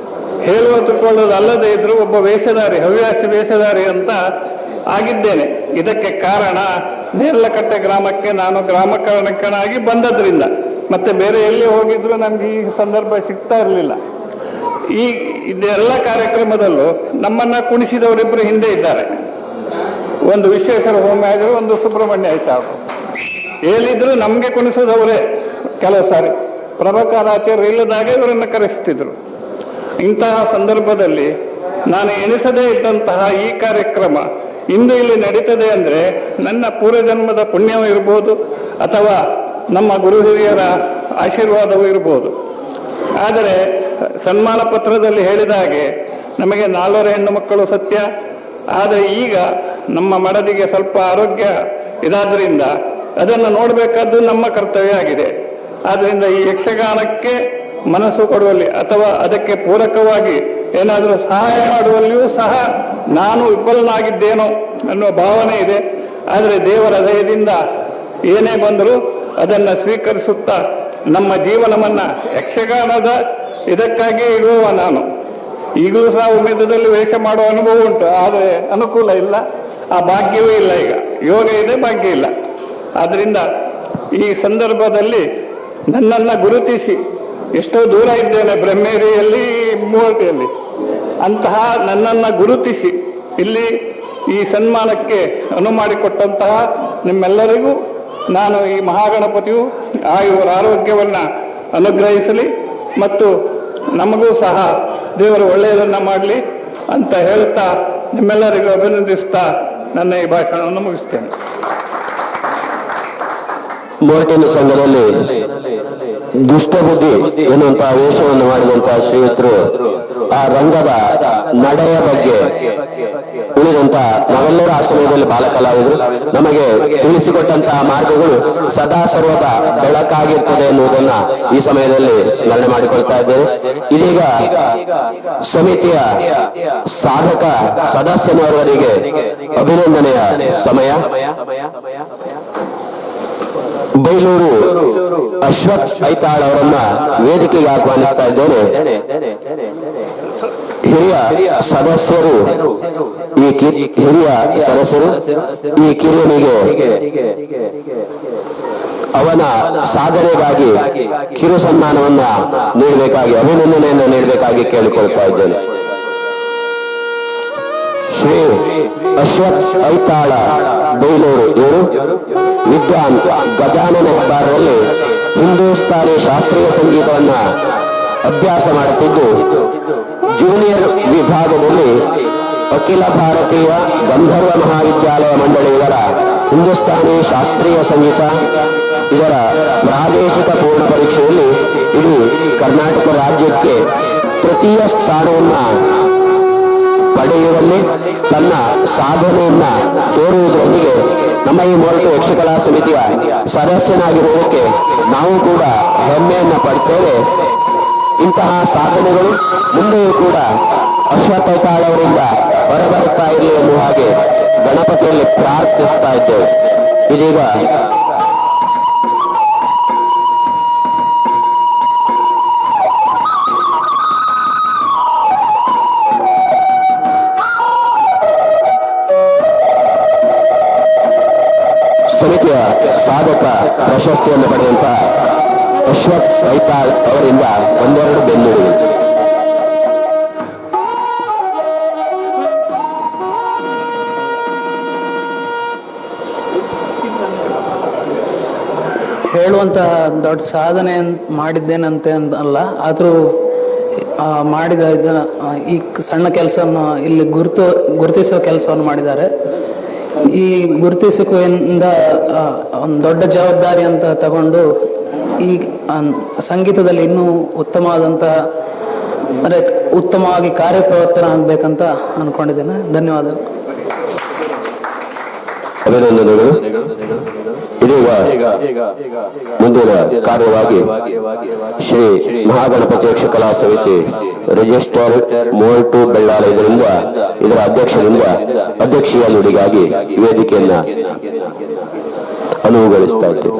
ಹೇಳುವುದಕ್ಕೊಳ್ಳೋದು ಅಲ್ಲದೆ ಇದ್ರೂ ಒಬ್ಬ ವೇಷಧಾರಿ, ಹವ್ಯಾಸಿ ವೇಷಧಾರಿ ಅಂತ ಆಗಿದ್ದೇನೆ. ಇದಕ್ಕೆ ಕಾರಣ ನೇರ್ಲಕಟ್ಟೆ ಗ್ರಾಮಕ್ಕೆ ನಾನು ಗ್ರಾಮಕರಣಕನಾಗಿ ಬಂದದ್ರಿಂದ. ಮತ್ತೆ ಬೇರೆ ಎಲ್ಲಿ ಹೋಗಿದ್ರು ನಮ್ಗೆ ಈ ಸಂದರ್ಭ ಸಿಗ್ತಾ ಇರಲಿಲ್ಲ. ಈ ಇದೆಲ್ಲ ಕಾರ್ಯಕ್ರಮದಲ್ಲೂ ನಮ್ಮನ್ನ ಕುಣಿಸಿದವರಿಬ್ಬರು ಹಿಂದೆ ಇದ್ದಾರೆ. ಒಂದು ವಿಶ್ವೇಶ್ವರ ಹೋಮ ಆದರೂ, ಒಂದು ಸುಬ್ರಹ್ಮಣ್ಯ ಆಯ್ತು. ಹೇಳಿದ್ರು ನಮಗೆ ಕುಣಿಸೋದವರೇ. ಕೆಲವು ಸಾರಿ ಪ್ರಭಾಕರಾಚಾರ್ಯ ಇಲ್ಲದಾಗ ಇವರನ್ನು ಕರೆಸ್ತಿದ್ರು. ಇಂತಹ ಸಂದರ್ಭದಲ್ಲಿ ನಾನು ಎಣಿಸದೇ ಇದ್ದಂತಹ ಈ ಕಾರ್ಯಕ್ರಮ ಇಂದು ಇಲ್ಲಿ ನಡೀತದೆ ಅಂದರೆ ನನ್ನ ಪೂರ್ವಜನ್ಮದ ಪುಣ್ಯವೂ ಇರ್ಬೋದು, ಅಥವಾ ನಮ್ಮ ಗುರು ಹಿರಿಯರ ಆಶೀರ್ವಾದವೂ ಇರ್ಬೋದು. ಆದರೆ ಸನ್ಮಾನ ಪತ್ರದಲ್ಲಿ ಹೇಳಿದ ಹಾಗೆ ನಮಗೆ 4 ಹೆಣ್ಣು ಮಕ್ಕಳು ಸತ್ಯ. ಆದರೆ ಈಗ ನಮ್ಮ ಮಡದಿಗೆ ಸ್ವಲ್ಪ ಆರೋಗ್ಯ ಇದಾದ್ರಿಂದ ಅದನ್ನು ನೋಡಬೇಕಾದ್ದು ನಮ್ಮ ಕರ್ತವ್ಯ ಆಗಿದೆ. ಆದ್ದರಿಂದ ಈ ಯಕ್ಷಗಾನಕ್ಕೆ ಮನಸ್ಸು ಕೊಡುವಲ್ಲಿ ಅಥವಾ ಅದಕ್ಕೆ ಪೂರಕವಾಗಿ ಏನಾದರೂ ಸಹಾಯ ಮಾಡುವಲ್ಲಿಯೂ ಸಹ ನಾನು ವಿಫಲನಾಗಿದ್ದೇನೋ ಅನ್ನುವ ಭಾವನೆ ಇದೆ. ಆದರೆ ದೇವರ ದಯದಿಂದ ಏನೇ ಬಂದರೂ ಅದನ್ನು ಸ್ವೀಕರಿಸುತ್ತಾ ನಮ್ಮ ಜೀವನವನ್ನು ಯಕ್ಷಗಾನದ ಇದಕ್ಕಾಗಿಯೇ ಇಡುವ ನಾನು. ಈಗಲೂ ಸಹ ಉಮೇದದಲ್ಲಿ ವೇಷ ಮಾಡುವ ಅನುಭವ ಉಂಟು, ಆದರೆ ಅನುಕೂಲ ಇಲ್ಲ, ಆ ಭಾಗ್ಯವೇ ಇಲ್ಲ. ಈಗ ಯೋಗ ಇದೆ, ಭಾಗ್ಯ ಇಲ್ಲ. ಆದ್ದರಿಂದ ಈ ಸಂದರ್ಭದಲ್ಲಿ ನನ್ನನ್ನು ಗುರುತಿಸಿ, ಎಷ್ಟೋ ದೂರ ಇದ್ದೇನೆ, ಬ್ರಹ್ಮೇರಿಯಲ್ಲಿ, ಮೂವರ್ತಿಯಲ್ಲಿ, ಅಂತಹ ನನ್ನನ್ನು ಗುರುತಿಸಿ ಇಲ್ಲಿ ಈ ಸನ್ಮಾನಕ್ಕೆ ಅನುವು ಮಾಡಿಕೊಟ್ಟಂತಹ ನಿಮ್ಮೆಲ್ಲರಿಗೂ ನಾನು ಈ ಮಹಾಗಣಪತಿಯು ಇವರ ಆರೋಗ್ಯವನ್ನು ಅನುಗ್ರಹಿಸಲಿ ಮತ್ತು ನಮಗೂ ಸಹ ದೇವರು ಒಳ್ಳೆಯದನ್ನು ಮಾಡಲಿ ಅಂತ ಹೇಳುತ್ತಾ ನಿಮ್ಮೆಲ್ಲರಿಗೂ ಅಭಿನಂದಿಸ್ತಾ ನನ್ನ ಈ ಭಾಷಣವನ್ನು ಮುಗಿಸ್ತೇನೆ. ಮೋರ್ಟಿನ ಸಂಘದಲ್ಲಿ ದುಷ್ಟಬುದ್ಧಿ ಎನ್ನುವಂತಹ ವೇಷವನ್ನು ಮಾಡಿದಂತಹ ಶ್ರೀಯುತರು ಆ ರಂಗದ ನಡೆಯ ಬಗ್ಗೆ ಉಳಿದಂತಹ ನಾವೆಲ್ಲರೂ ಆ ಸಮಯದಲ್ಲಿ ಬಾಲಕಲಾವಿದರು ನಮಗೆ ತಿಳಿಸಿಕೊಟ್ಟಂತಹ ಮಾರ್ಗಗಳು ಸದಾ ಸರ್ವದ ಬೆಳಕಾಗಿರ್ತದೆ ಎನ್ನುವುದನ್ನ ಈ ಸಮಯದಲ್ಲಿ ಸ್ಮರಣೆ ಮಾಡಿಕೊಳ್ತಾ ಇದ್ದೇವೆ. ಇದೀಗ ಸಮಿತಿಯ ಸಾಧಕ ಸದಸ್ಯನವರಿಗೆ ಅಭಿನಂದನೆಯ ಸಮಯ. ಬೈಲೂರು ಅಶ್ವಥ್ ಐತಾಳ್ ಅವರನ್ನ ವೇದಿಕೆಗೆ ಆಹ್ವಾನಿಸ್ತಾ ಇದ್ದೇನೆ. ಹಿರಿಯ ಸದಸ್ಯರು ಈ ಕಿರಿಯನಿಗೆ ಅವನ ಸಾಧನೆಗಾಗಿ ಕಿರು ಸನ್ಮಾನವನ್ನ ನೀಡಬೇಕಾಗಿ, ಅಭಿನಂದನೆಯನ್ನು ನೀಡಬೇಕಾಗಿ ಕೇಳಿಕೊಳ್ತಾ ಇದ್ದೇನೆ. ಶ್ರೀ ಅಶ್ವಥ್ ಐತಾಳ ಬೈಲೂರು ಇವರು ವಿದ್ವಾನ್ ಗಜಾನನ ಹೆಬ್ಬಾರರಲ್ಲಿ ಹಿಂದೂಸ್ತಾನಿ ಶಾಸ್ತ್ರೀಯ ಸಂಗೀತವನ್ನ ಅಭ್ಯಾಸ ಮಾಡುತ್ತಿದ್ದು ಜೂನಿಯರ್ ವಿಭಾಗದಲ್ಲಿ ಅಖಿಲ ಭಾರತೀಯ ಗಂಧರ್ವ ಮಹಾವಿದ್ಯಾಲಯ ಮಂಡಳಿ ಇವರ ಹಿಂದೂಸ್ತಾನಿ ಶಾಸ್ತ್ರೀಯ ಸಂಗೀತ ಇದರ ಪ್ರಾದೇಶಿಕ ಪೂರ್ಣ ಪರೀಕ್ಷೆಯಲ್ಲಿ ಇದು ಕರ್ನಾಟಕ ರಾಜ್ಯಕ್ಕೆ ತೃತೀಯ ಸ್ಥಾನವನ್ನ ಪಡೆಯುವಲ್ಲಿ ತನ್ನ ಸಾಧನೆಯನ್ನ ತೋರುವುದರೊಂದಿಗೆ ನಮ್ಮ ಈ ಮೊರಟು ಯಕ್ಷಕಲಾ ಸಮಿತಿಯ ಸದಸ್ಯನಾಗಿರುವುದಕ್ಕೆ ನಾವು ಕೂಡ ಹೆಮ್ಮೆಯನ್ನ ಪಡ್ತೇವೆ. ಇಂತಹ ಸಾಧನೆಗಳು ಮುಂದೆಯೂ ಕೂಡ ಅಶ್ವಥ್ ಐತಾಳ್ ಅವರಿಂದ ಹೊರಬರುತ್ತಾ ಇರಲಿ ಎನ್ನುವ ಹಾಗೆ ಗಣಪತಿಯಲ್ಲಿ ಪ್ರಾರ್ಥಿಸ್ತಾ ಇದ್ದೇವೆ. ಇದೀಗ ಸಮಿತಿಯ ಸಾಧಕ ಪ್ರಶಸ್ತಿಯನ್ನು ಪಡೆದಂತ ಅಶ್ವಥ್ ಐತಾಳ್ ಅವರಿಂದ ಒಂದೆರಡು ಬೆನ್ನುಡಿ. ಹೇಳುವಂತ ದೊಡ್ಡ ಸಾಧನೆ ಮಾಡಿದ್ದೇನಂತೆ ಅಲ್ಲ, ಆದರೂ ಮಾಡಿದ ಈ ಸಣ್ಣ ಕೆಲಸವನ್ನು ಇಲ್ಲಿ ಗುರುತಿಸುವ ಕೆಲಸವನ್ನು ಮಾಡಿದ್ದಾರೆ. ಈ ಗುರುತಿಸುವಿಕೆಯಿಂದ ಒಂದು ದೊಡ್ಡ ಜವಾಬ್ದಾರಿ ಅಂತ ತಗೊಂಡು ಈ ಸಂಗೀತದಲ್ಲಿ ಇನ್ನೂ ಉತ್ತಮವಾದಂತಹ ಅಂದರೆ ಉತ್ತಮವಾಗಿ ಕಾರ್ಯಪ್ರವರ್ತನ ಆಗಬೇಕಂತ ಅನ್ಕೊಂಡಿದ್ದೇನೆ. ಧನ್ಯವಾದಗಳು. ಅಭಿನಂದನೆಗಳು. ಇದೀಗ ಮುಂದಿನ ಕಾರ್ಯವಾಗಿ ಶ್ರೀ ಮಹಾಗಣಪತಿ ಯಕ್ಷಕಲಾ ಸಮಿತಿ ರಿಜಿಸ್ಟರ್ ಮೋಲ್ಟು ಬೆಳ್ಳಾಲ ಇದರ ಅಧ್ಯಕ್ಷೀಯ ನುಡಿಗಾಗಿ ವೇದಿಕೆಯನ್ನ ಅನುವುಗೊಳಿಸ್ತಾ ಇದ್ದೇವೆ.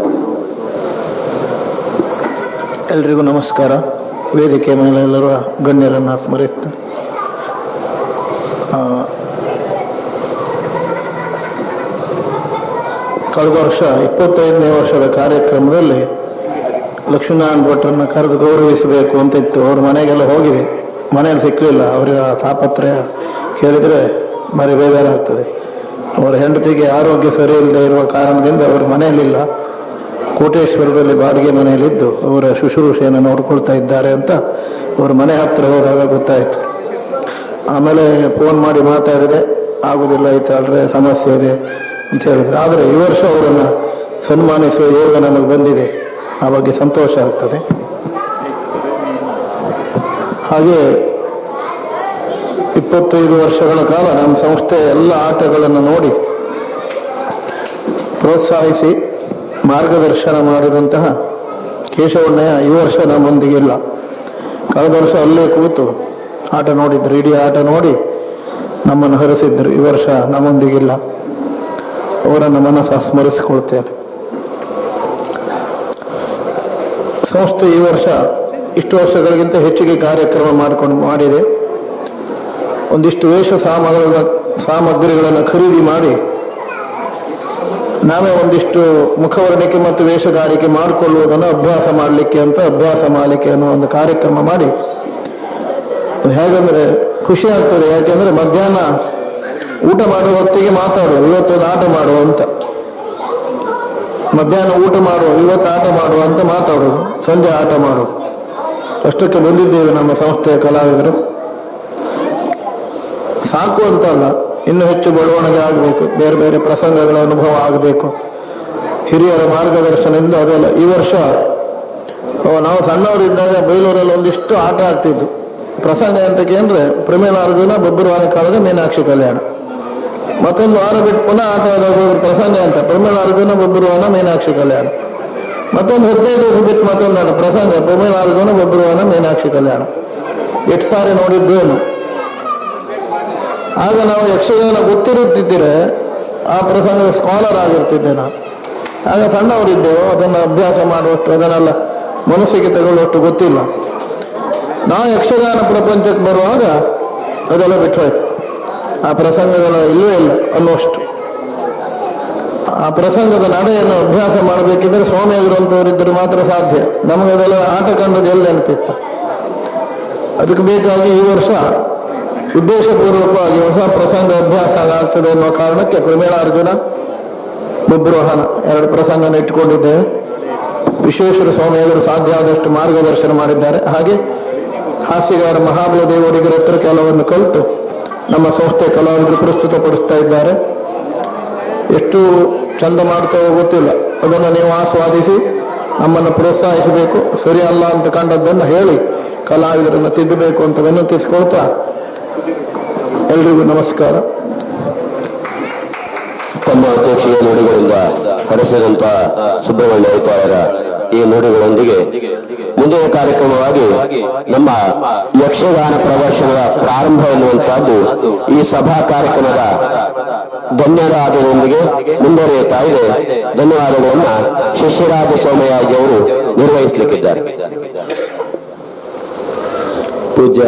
ಎಲ್ರಿಗೂ ನಮಸ್ಕಾರ. ವೇದಿಕೆ ಮೇಲೆ ಎಲ್ಲರೂ ಗಣ್ಯರನ್ನು ಸ್ಮರಿಸ್ತಾ ಕಳೆದ ವರ್ಷ 25ನೇ ವರ್ಷದ ಕಾರ್ಯಕ್ರಮದಲ್ಲಿ ಲಕ್ಷ್ಮೀನಾರಾಯಣ ಭಟ್ರನ್ನು ಕರೆದು ಗೌರವಿಸಬೇಕು ಅಂತ ಇತ್ತು. ಅವ್ರ ಮನೆಗೆಲ್ಲ ಹೋಗಿದೆ, ಮನೆಯಲ್ಲಿ ಸಿಕ್ಕಲಿಲ್ಲ. ಅವರಿಗೆ ತಾಪತ್ರಯ ಕೇಳಿದರೆ ಭಾರಿ ಬೇಜಾರಾಗ್ತದೆ. ಅವರ ಹೆಂಡತಿಗೆ ಆರೋಗ್ಯ ಸರಿ ಇಲ್ಲದೆ ಇರುವ ಕಾರಣದಿಂದ ಅವರು ಮನೆಯಲ್ಲಿಲ್ಲ, ಕೋಟೇಶ್ವರದಲ್ಲಿ ಬಾಡಿಗೆ ಮನೆಯಲ್ಲಿದ್ದು ಅವರ ಶುಶ್ರೂಷೆಯನ್ನು ನೋಡ್ಕೊಳ್ತಾ ಇದ್ದಾರೆ ಅಂತ ಅವ್ರ ಮನೆ ಹತ್ತಿರ ಹೋದಾಗ ಗೊತ್ತಾಯಿತು. ಆಮೇಲೆ ಫೋನ್ ಮಾಡಿ ಮಾತಾಡಿದೆ, ಆಗುದಿಲ್ಲ ಇತ್ತಾಳ್ರೆ ಸಮಸ್ಯೆ ಇದೆ ಅಂತ ಹೇಳಿದ್ರು. ಆದರೆ ಈ ವರ್ಷ ಅವರನ್ನು ಸನ್ಮಾನಿಸುವ ಯೋಗ ನಮಗೆ ಬಂದಿದೆ, ಆ ಬಗ್ಗೆ ಸಂತೋಷ ಆಗ್ತದೆ. ಹಾಗೆ 25 ವರ್ಷಗಳ ಕಾಲ ನಮ್ಮ ಸಂಸ್ಥೆ ಎಲ್ಲ ಆಟಗಳನ್ನು ನೋಡಿ ಪ್ರೋತ್ಸಾಹಿಸಿ ಮಾರ್ಗದರ್ಶನ ಮಾಡಿದಂತಹ ಕೇಶವಣ್ಣಯ್ಯ ಈ ವರ್ಷ ನಮ್ಮೊಂದಿಗೆ ಇಲ್ಲ. ಕಳೆದ ವರ್ಷ ಅಲ್ಲೇ ಕೂತು ಆಟ ನೋಡಿದ್ರು, ಇಡೀ ಆಟ ನೋಡಿ ನಮ್ಮನ್ನು ಹರಿಸಿದ್ರು. ಈ ವರ್ಷ ನಮ್ಮೊಂದಿಗಿಲ್ಲ, ಅವರನ್ನು ಮನಸ್ಸು ಸ್ಮರಿಸಿಕೊಳ್ತೇನೆ. ಸಂಸ್ಥೆ ಈ ವರ್ಷ ಇಷ್ಟು ವರ್ಷಗಳಿಗಿಂತ ಹೆಚ್ಚಿಗೆ ಕಾರ್ಯಕ್ರಮ ಮಾಡಿದೆ. ಒಂದಿಷ್ಟು ಸಾಮಗ್ರಿಗಳನ್ನು ಖರೀದಿ ಮಾಡಿ ನಾವೇ ಒಂದಿಷ್ಟು ಮುಖವರ್ಣಿಕೆ ಮತ್ತು ವೇಷಗಾರಿಕೆ ಮಾಡಿಕೊಳ್ಳುವುದನ್ನು ಅಭ್ಯಾಸ ಮಾಡಲಿಕ್ಕೆ ಅಂತ ಅಭ್ಯಾಸ ಮಾಲಿಕೆ ಅನ್ನೋ ಒಂದು ಕಾರ್ಯಕ್ರಮ ಮಾಡಿ, ಹೇಗೆಂದರೆ ಖುಷಿ ಆಗ್ತದೆ. ಯಾಕೆಂದರೆ ಮಧ್ಯಾಹ್ನ ಊಟ ಮಾಡುವ ಹೊತ್ತಿಗೆ ಮಾತಾಡುವ, ಇವತ್ತೊಂದು ಆಟ ಮಾಡುವ ಅಂತ. ಮಧ್ಯಾಹ್ನ ಊಟ ಮಾಡುವ, ಇವತ್ತು ಆಟ ಮಾಡುವ ಅಂತ ಮಾತಾಡೋದು, ಸಂಜೆ ಆಟ ಮಾಡೋದು. ಅಷ್ಟಕ್ಕೆ ಬಂದಿದ್ದೇವೆ ನಮ್ಮ ಸಂಸ್ಥೆಯ ಕಲಾವಿದರು. ಸಾಕು ಅಂತಲ್ಲ, ಇನ್ನೂ ಹೆಚ್ಚು ಬೆಳವಣಿಗೆ ಆಗಬೇಕು, ಬೇರೆ ಬೇರೆ ಪ್ರಸಂಗಗಳ ಅನುಭವ ಆಗಬೇಕು, ಹಿರಿಯರ ಮಾರ್ಗದರ್ಶನದಿಂದ. ಅದೆಲ್ಲ ಈ ವರ್ಷ ನಾವು ಸಣ್ಣವರಿದ್ದಾಗ ಬೈಲೂರಲ್ಲಿ ಒಂದಿಷ್ಟು ಆಟ ಆಗ್ತಿದ್ದು. ಪ್ರಸಂಗ ಅಂತಕ್ಕೆ ಅಂದರೆ ಪ್ರಮೇಲಾರ್ಜುನ, ಬಬ್ಬುರವಾನ ಕಾಲದ ಮೀನಾಕ್ಷಿ ಕಲ್ಯಾಣ. ಮತ್ತೊಂದು ವಾರ ಬಿಟ್ಟು ಪುನಃ ಆಟ ಆಡೋದ್ರ ಪ್ರಸಂಗ ಅಂತ ಪ್ರಮೇಲಾರ್ಜುನ, ಬಬ್ಬುರವಾನ, ಮೀನಾಕ್ಷಿ ಕಲ್ಯಾಣ. ಮತ್ತೊಂದು 15 ದಿವಸ ಬಿಟ್ಟು ಮತ್ತೊಂದು ಆಟ ಪ್ರಸಂಗ ಪ್ರಮೇಲಾರ್ಜುನ, ಬಬ್ಬುರವಾನ, ಮೀನಾಕ್ಷಿ ಕಲ್ಯಾಣ. 8 ಸಾರಿ ನೋಡಿದ್ದೇನು. ಆಗ ನಾವು ಯಕ್ಷಗಾನ ಗೊತ್ತಿರುತ್ತಿದ್ದರೆ ಆ ಪ್ರಸಂಗದ ಸ್ಕಾಲರ್ ಆಗಿರ್ತಿದ್ದೆ ನಾನು. ಆಗ ಸಣ್ಣವರಿದ್ದೆವು, ಅದನ್ನು ಅಭ್ಯಾಸ ಮಾಡುವಷ್ಟು, ಅದನ್ನೆಲ್ಲ ಮನಸ್ಸಿಗೆ ತಗೊಳ್ಳುವಷ್ಟು ಗೊತ್ತಿಲ್ಲ. ನಾವು ಯಕ್ಷಗಾನ ಪ್ರಪಂಚಕ್ಕೆ ಬರುವಾಗ ಅದೆಲ್ಲ ಬಿಟ್ಟೋಯ್ತು. ಆ ಪ್ರಸಂಗಗಳ ಇಲ್ಲವೇ ಇಲ್ಲ ಅನ್ನುವಷ್ಟು. ಆ ಪ್ರಸಂಗದ ನಡೆಯನ್ನು ಅಭ್ಯಾಸ ಮಾಡಬೇಕಿದ್ರೆ ಸ್ವಾಮಿಯಾಗಿರುವಂಥವರಿದ್ದರೆ ಮಾತ್ರ ಸಾಧ್ಯ. ನಮಗದೆಲ್ಲ ಆಟ ಕಂಡದ್ದು ಎಲ್ಲ ನೆನಪಿತ್ತು. ಅದಕ್ಕೆ ಬೇಕಾಗಿ ಈ ವರ್ಷ ಉದ್ದೇಶಪೂರ್ವಕವಾಗಿ ಹೊಸ ಪ್ರಸಂಗ ಅಭ್ಯಾಸ ಆಗ್ತದೆ ಅನ್ನೋ ಕಾರಣಕ್ಕೆ ಪ್ರಮೇಲಾರ್ಜುನ, ಬಬ್ರುವಾಹನ 2 ಪ್ರಸಂಗನ ಇಟ್ಟುಕೊಂಡಿದ್ದೇವೆ. ವಿಶ್ವೇಶ್ವರ ಸ್ವಾಮಿಯವರು ಸಾಧ್ಯ ಆದಷ್ಟು ಮಾರ್ಗದರ್ಶನ ಮಾಡಿದ್ದಾರೆ. ಹಾಗೆ ಹಾಸ್ಯಗಾರ ಮಹಾಬಲ ದೇವರಿಗರ ಹತ್ರ ಕೆಲವನ್ನು ಕಲಿತು ನಮ್ಮ ಸಂಸ್ಥೆ ಕಲಾವಿದರು ಪ್ರಸ್ತುತಪಡಿಸ್ತಾ ಇದ್ದಾರೆ. ಎಷ್ಟು ಚಂದ ಮಾಡ್ತಾವೋ ಗೊತ್ತಿಲ್ಲ, ಅದನ್ನು ನೀವು ಆಸ್ವಾದಿಸಿ ನಮ್ಮನ್ನು ಪ್ರೋತ್ಸಾಹಿಸಬೇಕು. ಸರಿ ಅಲ್ಲ ಅಂತ ಕಂಡದ್ದನ್ನು ಹೇಳಿ ಕಲಾವಿದರನ್ನು ತಿದ್ದಬೇಕು ಅಂತ ವಿನಂತಿಸಿಕೊಳ್ತಾ ಎಲ್ರಿಗೂ ನಮಸ್ಕಾರ. ತಮ್ಮ ಅಧ್ಯಕ್ಷೀಯ ನುಡಿಗಳಿಂದ ಹರಿಸಿದಂತ ಸುಬ್ರಹ್ಮಣ್ಯ ಐತಾಳರ ಈ ನುಡಿಗಳೊಂದಿಗೆ ಮುಂದಿನ ಕಾರ್ಯಕ್ರಮವಾಗಿ ನಮ್ಮ ಯಕ್ಷಗಾನ ಪ್ರದರ್ಶನದ ಪ್ರಾರಂಭ ಎನ್ನುವಂತಹದ್ದು ಈ ಸಭಾ ಕಾರ್ಯಕ್ರಮದ ಧನ್ಯವಾದದೊಂದಿಗೆ ಮುಂದುವರಿಯುತ್ತಾ ಇದೆ. ಧನ್ಯವಾದಗಳನ್ನ ಶಿಷ್ಯರಾಜ ಸೋಮಯಾಜಿ ಅವರು ನಿರ್ವಹಿಸಲಿಕ್ಕಿದ್ದಾರೆ. ಪೂಜ್ಯ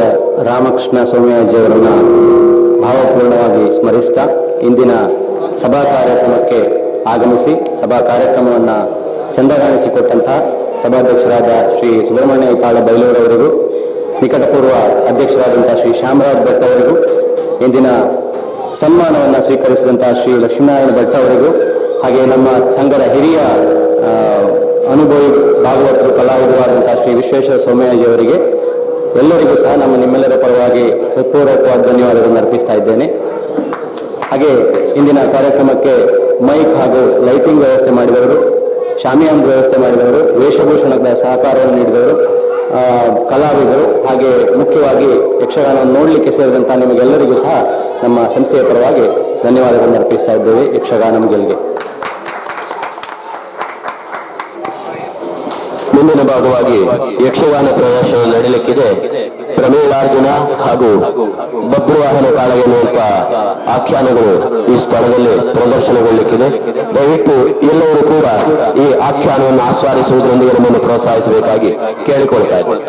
ರಾಮಕೃಷ್ಣ ಸೋಮಯಾಜಿಯವರನ್ನು ಭಾವಪೂರ್ಣವಾಗಿ ಸ್ಮರಿಸ್ತಾ ಇಂದಿನ ಸಭಾ ಕಾರ್ಯಕ್ರಮಕ್ಕೆ ಆಗಮಿಸಿ ಸಭಾ ಕಾರ್ಯಕ್ರಮವನ್ನು ಚಂದಗಾಣಿಸಿಕೊಟ್ಟಂತಹ ಸಭಾಧ್ಯಕ್ಷರಾದ ಶ್ರೀ ಸುಬ್ರಹ್ಮಣ್ಯ ಐತಾಳ ಬೈಲೂರವರಿಗೂ, ನಿಕಟಪೂರ್ವ ಅಧ್ಯಕ್ಷರಾದಂತಹ ಶ್ರೀ ಶ್ಯಾಮರಾಜ್ ಭಟ್ ಅವರಿಗೂ, ಇಂದಿನ ಸನ್ಮಾನವನ್ನು ಸ್ವೀಕರಿಸಿದಂತಹ ಶ್ರೀ ಲಕ್ಷ್ಮೀನಾರಾಯಣ ಭಟ್ ಅವರಿಗೂ, ಹಾಗೆ ನಮ್ಮ ಸಂಘದ ಹಿರಿಯ ಅನುಭವಿ ಭಾಗವತರು ಕಲಾವಿದರು ಆದಂತಹ ಶ್ರೀ ವಿಶ್ವೇಶ್ವರ ಸೋಮಯಾಜಿ ಅವರಿಗೆ ಎಲ್ಲರಿಗೂ ಸಹ ನಿಮ್ಮೆಲ್ಲರ ಪರವಾಗಿ ಹೃತ್ಪೂರ್ವಕವಾದ ಧನ್ಯವಾದಗಳನ್ನು ಅರ್ಪಿಸ್ತಾ ಇದ್ದೇನೆ. ಹಾಗೆ ಇಂದಿನ ಕಾರ್ಯಕ್ರಮಕ್ಕೆ ಮೈಕ್ ಹಾಗೂ ಲೈಟಿಂಗ್ ವ್ಯವಸ್ಥೆ ಮಾಡಿದವರು, ಶಾಮಿಯಾನದ ವ್ಯವಸ್ಥೆ ಮಾಡಿದವರು, ವೇಷಭೂಷಣದ ಸಹಕಾರವನ್ನು ನೀಡಿದವರು, ಕಲಾವಿದರು, ಹಾಗೆ ಮುಖ್ಯವಾಗಿ ಯಕ್ಷಗಾನವನ್ನು ನೋಡಲಿಕ್ಕೆ ಸೇರಿದಂಥ ನಿಮಗೆಲ್ಲರಿಗೂ ಸಹ ನಮ್ಮ ಸಂಸ್ಥೆಯ ಪರವಾಗಿ ಧನ್ಯವಾದಗಳನ್ನು ಅರ್ಪಿಸ್ತಾ ಇದ್ದೇವೆ ಯಕ್ಷಗಾನಂ ಗೆಲ್ಗೆ. ಮುಂದಿನ ಭಾಗವಾಗಿ ಯಕ್ಷಗಾನ ಪ್ರದರ್ಶನ ನಡೆಯಲಿಕ್ಕಿದೆ. ಪ್ರಮೀಳಾರ್ಜುನ ಹಾಗೂ ಬಬ್ರುವಾಹನ ಕಾಳ ಎನ್ನುವಂತ ಆಖ್ಯಾನಗಳು ಈ ಸ್ಥಳದಲ್ಲಿ ಪ್ರದರ್ಶನಗೊಳ್ಳಲಿಕ್ಕಿದೆ. ದಯವಿಟ್ಟು ಎಲ್ಲರೂ ಕೂಡ ಈ ಆಖ್ಯಾನವನ್ನು ಆಸ್ವಾದಿಸುವುದರೊಂದಿಗೆ ನಮ್ಮನ್ನು ಪ್ರೋತ್ಸಾಹಿಸಬೇಕಾಗಿ ಕೇಳಿಕೊಳ್ತಾ ಇದ್ದೇವೆ.